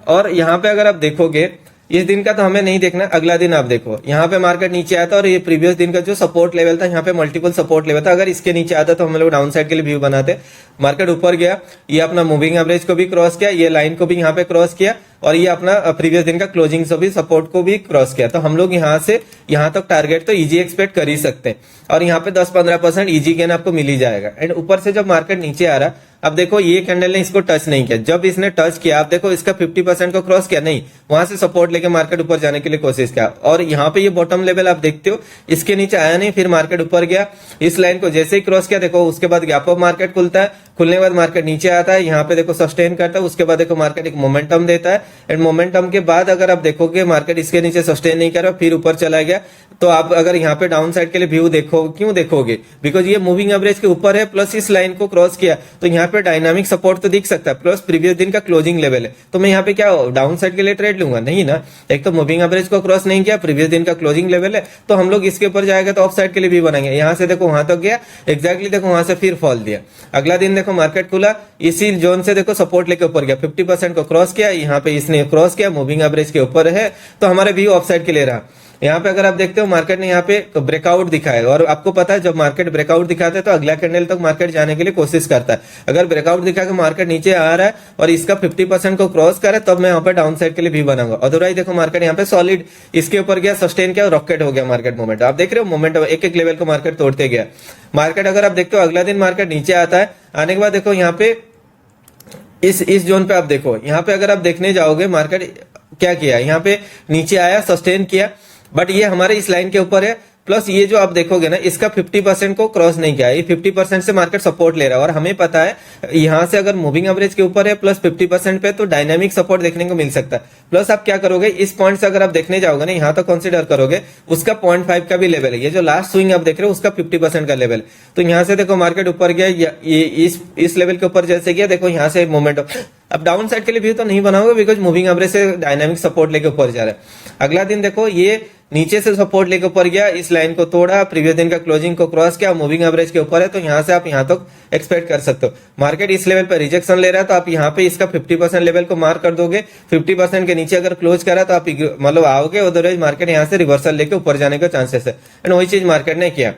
और यहाँ पे अगर आप देखोगे, इस दिन का तो हमें नहीं देखना, अगला दिन आप देखो, यहाँ पे मार्केट नीचे आया था और ये प्रीवियस दिन का जो सपोर्ट लेवल था, यहाँ पे मल्टीपल सपोर्ट लेवल था, अगर इसके नीचे आता तो हम लोग डाउन साइड के लिए व्यू बनाते। मार्केट ऊपर गया, ये अपना मूविंग एवरेज को भी क्रॉस किया, ये लाइन को भी यहाँ पे क्रॉस किया, और ये अपना प्रीवियस दिन का क्लोजिंग से भी सपोर्ट को भी क्रॉस किया। तो हम लोग यहाँ से यहाँ तक टारगेट तो इजी एक्सपेक्ट कर ही सकते हैं, और यहाँ पे 10-15% इजी गेन आपको मिल ही जाएगा। एंड ऊपर से जब मार्केट नीचे आ रहा, अब देखो ये कैंडल ने इसको टच नहीं किया, जब इसने टच किया आप देखो इसका 50% को क्रॉस किया नहीं, वहां से सपोर्ट लेके मार्केट ऊपर जाने के लिए कोशिश किया, और यहाँ पे ये बॉटम लेवल आप देखते हो, इसके नीचे आया नहीं, फिर मार्केट ऊपर गया, इस लाइन को जैसे ही क्रॉस किया देखो, उसके बाद गैप अप मार्केट खुलता है, खुलने के बाद मार्केट नीचे आता है, यहाँ पे देखो सस्टेन करता है, उसके बाद देखो मार्केट एक मोमेंटम देता है, एंड मोमेंटम के बाद अगर आप देखोगे मार्केट इसके नीचे सस्टेन नहीं कर रहा, फिर ऊपर चला गया, तो आप अगर यहाँ पे डाउन साइड के लिए व्यू देखो, क्यों देखोगे, बिकॉज ये मूविंग एवरेज के ऊपर है, प्लस इस लाइन को क्रॉस किया, तो यहाँ पे डायनामिक सपोर्ट तो दिख सकता है, प्लस प्रीवियस दिन का क्लोजिंग लेवल है, तो मैं यहाँ पे क्या डाउन साइड के लिए ट्रेड लूंगा, नहीं ना। एक तो मूविंग एवरेज को क्रॉस नहीं किया, प्रीवियस दिन का क्लोजिंग लेवल है, तो हम लोग इसके ऊपर जाएगा तो ऑफ साइड के लिए भी बनाएंगे। यहाँ से देखो वहां तक गया एग्जैक्टली, देखो वहां से फिर फॉल दिया, अगला दिन देखो मार्केट खुला, इसी जोन से देखो सपोर्ट लेके ऊपर गया, 50% को क्रॉस किया, यहाँ पे इसने क्रॉस किया, मूविंग एवरेज के ऊपर है, तो हमारे व्यू ऑफ साइड के लिए रहा। यहाँ पे अगर आप देखते हो मार्केट ने यहाँ पे ब्रेकआउट दिखाया, और आपको पता है जब मार्केट ब्रेकआउट दिखाता है तो अगला कैंडल तक मार्केट जाने के लिए कोशिश करता है। अगर ब्रेकआउट दिखा के मार्केट नीचे आ रहा है और इसका 50% को क्रॉस करे, तब मैं यहाँ पे डाउन साइड के लिए भी बनाऊंगा। अदरवाइज देखो मार्केट यहाँ पे सॉलिड इसके ऊपर गया, सस्टेन किया, रॉकेट हो गया मार्केट मोमेंट। आप देख रहे हो मोमेंट एक एक लेवल को मार्केट तोड़ते गया। मार्केट अगर आप देखते हो अगला दिन मार्केट नीचे आता है, आने के बाद देखो यहाँ पे इस जोन पे आप देखो, यहाँ पे अगर आप देखने जाओगे मार्केट क्या किया, यहाँ पे नीचे आया, सस्टेन किया, बट ये हमारे इस लाइन के ऊपर है, प्लस ये जो आप देखोगे ना इसका 50% को क्रॉस नहीं किया, ये 50% से मार्केट सपोर्ट ले रहा है, और हमें पता है यहां से अगर मूविंग एवरेज के ऊपर है प्लस 50% पे, तो डायनामिक सपोर्ट देखने को मिल सकता है। प्लस आप क्या करोगे, इस पॉइंट से अगर आप देखने जाओगे ना, यहाँ तक कंसीडर करोगे, उसका 0.5 का भी लेवल है, ये जो लास्ट स्विंग आप देख रहे हो उसका 50% का लेवल। तो यहाँ से देखो मार्केट ऊपर गया, ये इस लेवल के ऊपर जैसे गया, देखो यहाँ से मोमेंट अब डाउन साइड के लिए व्यू तो नहीं बनाओगे, बिकॉज मूविंग एवरेज से डायनामिक सपोर्ट लेके ऊपर जा रहा है। अगला दिन देखो ये नीचे से सपोर्ट लेके ऊपर गया, इस लाइन को तोड़ा, प्रीवियस दिन का क्लोजिंग को क्रॉस किया, मूविंग एवरेज के ऊपर है, तो यहाँ से आप यहाँ तक एक्सपेक्ट कर सकते हो। मार्केट इस लेवल पर रिजेक्शन ले रहा है, तो आप यहाँ पे इसका 50% लेवल को मार्क कर दोगे, 50% के नीचे अगर क्लोज करा तो आप मतलब आओगे, अदरवाइज मार्केट यहाँ से रिवर्सल लेके ऊपर जाने का चांसेस है, एंड वही चीज मार्केट ने किया।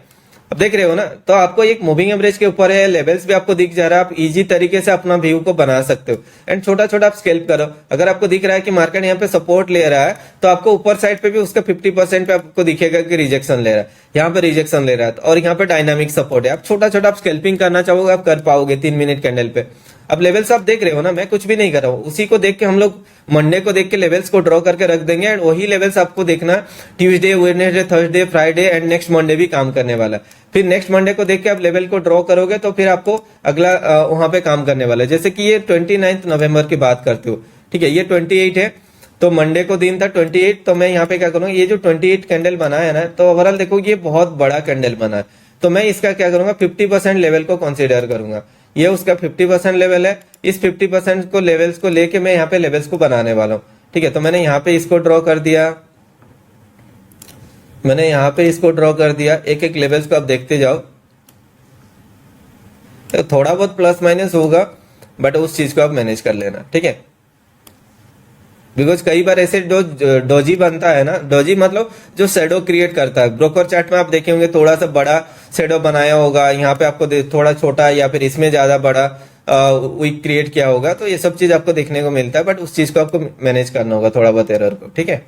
अब देख रहे हो ना, तो आपको एक मूविंग एवरेज के ऊपर है, लेवल्स भी आपको दिख जा रहा है, आप इजी तरीके से अपना व्यू को बना सकते हो, एंड छोटा छोटा आप स्केल्प करो। अगर आपको दिख रहा है कि मार्केट यहाँ पे सपोर्ट ले रहा है, तो आपको ऊपर साइड पे भी उसका 50% पे आपको दिखेगा कि रिजेक्शन ले रहा है, यहाँ पे रिजेक्शन ले रहा है, और यहाँ पे डायनामिक सपोर्ट है। आप छोटा छोटा आप स्केल्पिंग करना चाहोगे, आप कर पाओगे 3 मिनट कैंडल पे। अब लेवल्स आप देख रहे हो ना, मैं कुछ भी नहीं कर रहा हूँ, उसी को देख के हम लोग मंडे को देख के लेवल्स को ड्रॉ करके रख देंगे, एंड वही लेवल्स आपको देखना Tuesday, Wednesday, Thursday, Friday and next Monday भी काम करने वाला है। फिर नेक्स्ट मंडे को देख के आप लेवल को ड्रॉ करोगे, तो फिर आपको अगला वहां पे काम करने वाला है। जैसे कि ये 29 नवंबर की बात करते हो, ठीक है, ये 28 है, तो मंडे को दिन था 28, तो मैं यहाँ पे क्या करूंगा, ये जो 28 कैंडल बना है ना, तो ओवरऑल देखो ये बहुत बड़ा कैंडल बना है, तो मैं इसका क्या करूंगा, 50% लेवल को कंसीडर करूंगा। ये उसका 50% लेवल है, इस 50% को लेवल्स को लेके मैं यहाँ पे लेवल्स को बनाने वाला हूँ। ठीक है, तो मैंने यहाँ पे इसको ड्रॉ कर दिया, मैंने यहाँ पे इसको ड्रॉ कर दिया। एक एक लेवल्स को आप देखते जाओ, तो थोड़ा बहुत प्लस माइनस होगा, बट उस चीज को आप मैनेज कर लेना, ठीक है। बिकॉज कई बार ऐसे जो डोजी बनता है ना, डोजी मतलब जो शेडो क्रिएट करता है, ब्रोकर चार्ट में आप देखे होंगे थोड़ा सा बड़ा शेडो बनाया होगा, यहाँ पे आपको थोड़ा छोटा या फिर इसमें ज्यादा बड़ा वीक क्रिएट किया होगा, तो ये सब चीज आपको देखने को मिलता है, बट उस चीज को आपको मैनेज करना होगा थोड़ा बहुत एरर को, ठीक है।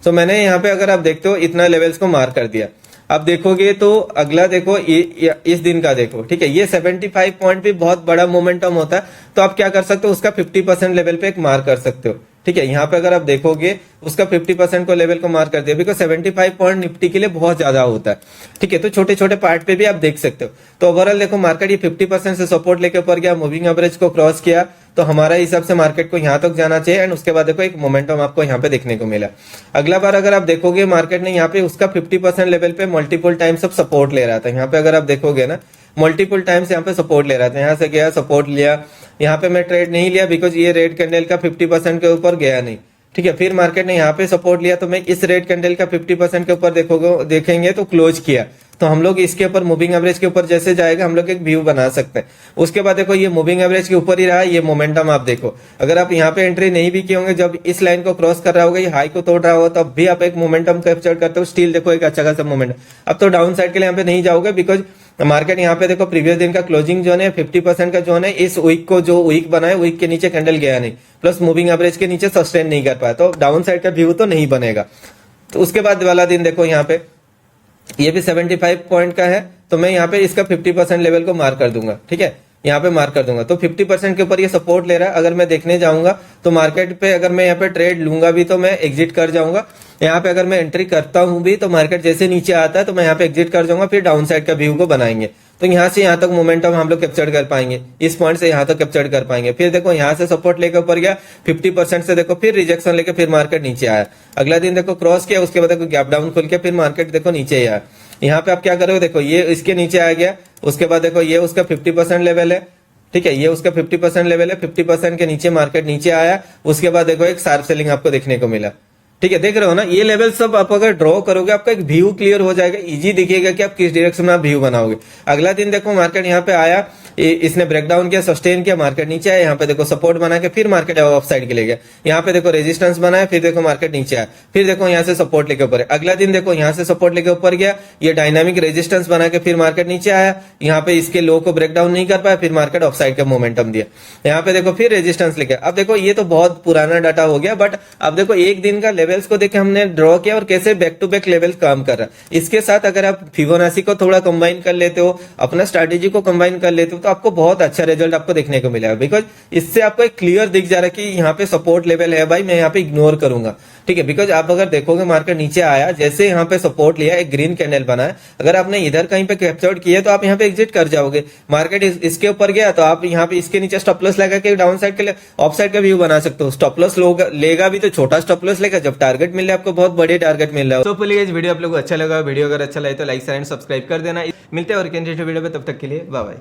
तो मैंने यहाँ पे अगर आप देखते हो इतना लेवल्स को मार्क कर दिया। अब देखोगे तो अगला देखो ये इस दिन का देखो, ठीक है, ये 75 पॉइंट भी बहुत बड़ा मोमेंटम होता है, तो आप क्या कर सकते हो, उसका 50% लेवल पे एक मार्क कर सकते हो, ठीक है। यहाँ पे अगर आप देखोगे उसका 50% को लेवल को मार्क कर दिया, बिकॉज 75 पॉइंट निफ्टी के लिए बहुत ज्यादा होता है, ठीक है। तो छोटे छोटे पार्ट पे भी आप देख सकते हो। तो ओवरऑल देखो मार्केट ये 50% से सपोर्ट लेके ऊपर गया, मूविंग एवरेज को क्रॉस किया, तो हमारा हिसाब से मार्केट को यहाँ तक जाना चाहिए, एंड उसके बाद देखो एक मोमेंटम आपको यहाँ पे देखने को मिला। अगला बार अगर आप देखोगे मार्केट ने यहाँ पे उसका 50% लेवल पे मल्टीपल टाइम्स सब सपोर्ट ले रहा था। यहाँ पे अगर आप देखोगे ना मल्टीपल टाइम्स यहाँ पे सपोर्ट ले रहा था, यहाँ से गया सपोर्ट लिया, यहाँ पे मैं ट्रेड नहीं लिया बिकॉज ये रेड कैंडल का 50% के ऊपर गया नहीं, ठीक है। फिर मार्केट ने यहाँ पे सपोर्ट लिया, तो मैं इस रेड कैंडल का 50% के ऊपर देखेंगे तो क्लोज किया, तो हम लोग इसके ऊपर मूविंग एवरेज के ऊपर जैसे जाएगा हम लोग एक व्यू बना सकते हैं। उसके बाद देखो ये मूविंग एवरेज के ऊपर ही रहा, ये मोमेंटम आप देखो, अगर आप यहाँ पे एंट्री नहीं भी किए होंगे, जब इस लाइन को क्रॉस कर रहा होगा, ये हाई को तोड़ रहा होगा, तब भी आप एक मोमेंटम कैप्चर करते हो, स्टिल देखो एक अच्छा खासा मोमेंटम। अब तो डाउन साइड के लिए यहाँ पे नहीं जाओगे, बिकॉज मार्केट यहाँ पे देखो प्रीवियस दिन का क्लोजिंग जोन है, 50% का जोन है, इस वीक को जो वीक बनाए वीक के नीचे कैंडल गया नहीं, प्लस मूविंग एवरेज के नीचे सस्टेन नहीं कर पाया, तो डाउन साइड का व्यू तो नहीं बनेगा। तो उसके बाद वाला दिन देखो यहाँ पे ये भी 75 पॉइंट का है, तो मैं यहाँ पे इसका 50% लेवल को मार्क कर दूंगा, ठीक है, यहाँ पे मार्क कर दूंगा। तो 50% के ऊपर ये सपोर्ट ले रहा है, अगर मैं देखने जाऊंगा तो मार्केट पे अगर मैं यहाँ पे ट्रेड लूंगा भी तो मैं एग्जिट कर जाऊंगा, यहाँ पे अगर मैं एंट्री करता हूं भी तो मार्केट जैसे नीचे आता है तो मैं यहाँ पे एग्जिट कर जाऊंगा, फिर डाउन साइड का व्यू को बनाएंगे, तो यहाँ से यहाँ तक मोमेंटम हम लोग कैप्चर कर पाएंगे, इस पॉइंट से यहाँ तक कैप्चर कर पाएंगे। फिर देखो यहाँ से सपोर्ट लेकर ऊपर गया 50% से, देखो फिर रिजेक्शन लेके फिर मार्केट नीचे आया, अगला दिन देखो क्रॉस किया, उसके बाद देखो गैप डाउन खुल के फिर मार्केट देखो नीचे आया। यहाँ पे आप क्या करोगे, देखो ये इसके नीचे आ गया, उसके बाद देखो ये उसका 50% लेवल है, ठीक है, ये उसका 50% लेवल है, 50% के नीचे मार्केट नीचे आया, उसके बाद देखो एक शार्प सेलिंग आपको देखने को मिला, ठीक है। देख रहे हो ना, ये लेवल सब आप अगर ड्रॉ करोगे आपका एक व्यू क्लियर हो जाएगा, इजी दिखेगा कि आप किस डायरेक्शन में आप व्यू बनाओगे। अगला दिन देखो मार्केट यहाँ पे आया, इसने ब्रेकडाउन किया, सस्टेन किया, मार्केट नीचे आया, यहाँ पे देखो सपोर्ट बना के फिर मार्केट ऑफ साइड के ले गया, यहाँ पे देखो रेजिस्टेंस बनाया, फिर देखो मार्केट नीचे आया, फिर देखो यहाँ से सपोर्ट लेके ऊपर। अगला दिन देखो यहाँ से सपोर्ट लेके ऊपर गया, ये डायनामिक रेजिस्टेंस बना के फिर मार्केट नीचे आया, यहाँ पे इसके लो को ब्रेकडाउन नहीं कर पाया, फिर मार्केट ऑफ साइड का मोमेंटम दिया, यहाँ पे देखो फिर रेजिस्टेंस लेके। अब देखो ये तो बहुत पुराना डाटा हो गया, बट अब देखो एक दिन का लेवल्स को देखे हमने ड्रॉ किया और कैसे बैक टू बैक लेवल काम कर रहा है। इसके साथ अगर आप फिबोनाची को थोड़ा कंबाइन कर लेते हो, अपना स्ट्रैटेजी को कंबाइन कर लेते हो, तो आपको बहुत अच्छा रिजल्ट आपको देखने को मिलेगा, बिकॉज इससे आपको एक क्लियर दिख जा रहा है कि यहाँ पे सपोर्ट लेवल है भाई, मैं यहाँ पे इग्नोर करूंगा, ठीक है। बिकॉज आप अगर देखोगे मार्केट नीचे आया, जैसे यहाँ पे सपोर्ट लिया, एक ग्रीन कैंडल बना है, अगर आपने इधर कहीं पे कैप्चर्ड किया तो आप यहाँ पे एग्जिट कर जाओगे। मार्केट इसके ऊपर गया तो आप यहाँ पे इसके नीचे स्टॉप लॉस लगा के डाउन साइड के लिए ऑफ साइड का व्यू बना सकते हो। स्टॉप लॉस लेगा भी तो छोटा स्टॉप लॉस लेगा, जब टारगेट मिल रहा है आपको बहुत बड़े टारगेट मिल रहा है। तो प्लीज वीडियो आप लोगों को अच्छा लगा, वीडियो अगर अच्छा लगे तो लाइक शेयर एंड सब्सक्राइब कर देना। मिलते हैं और वीडियो पे, तब तक के लिए बाय बाय।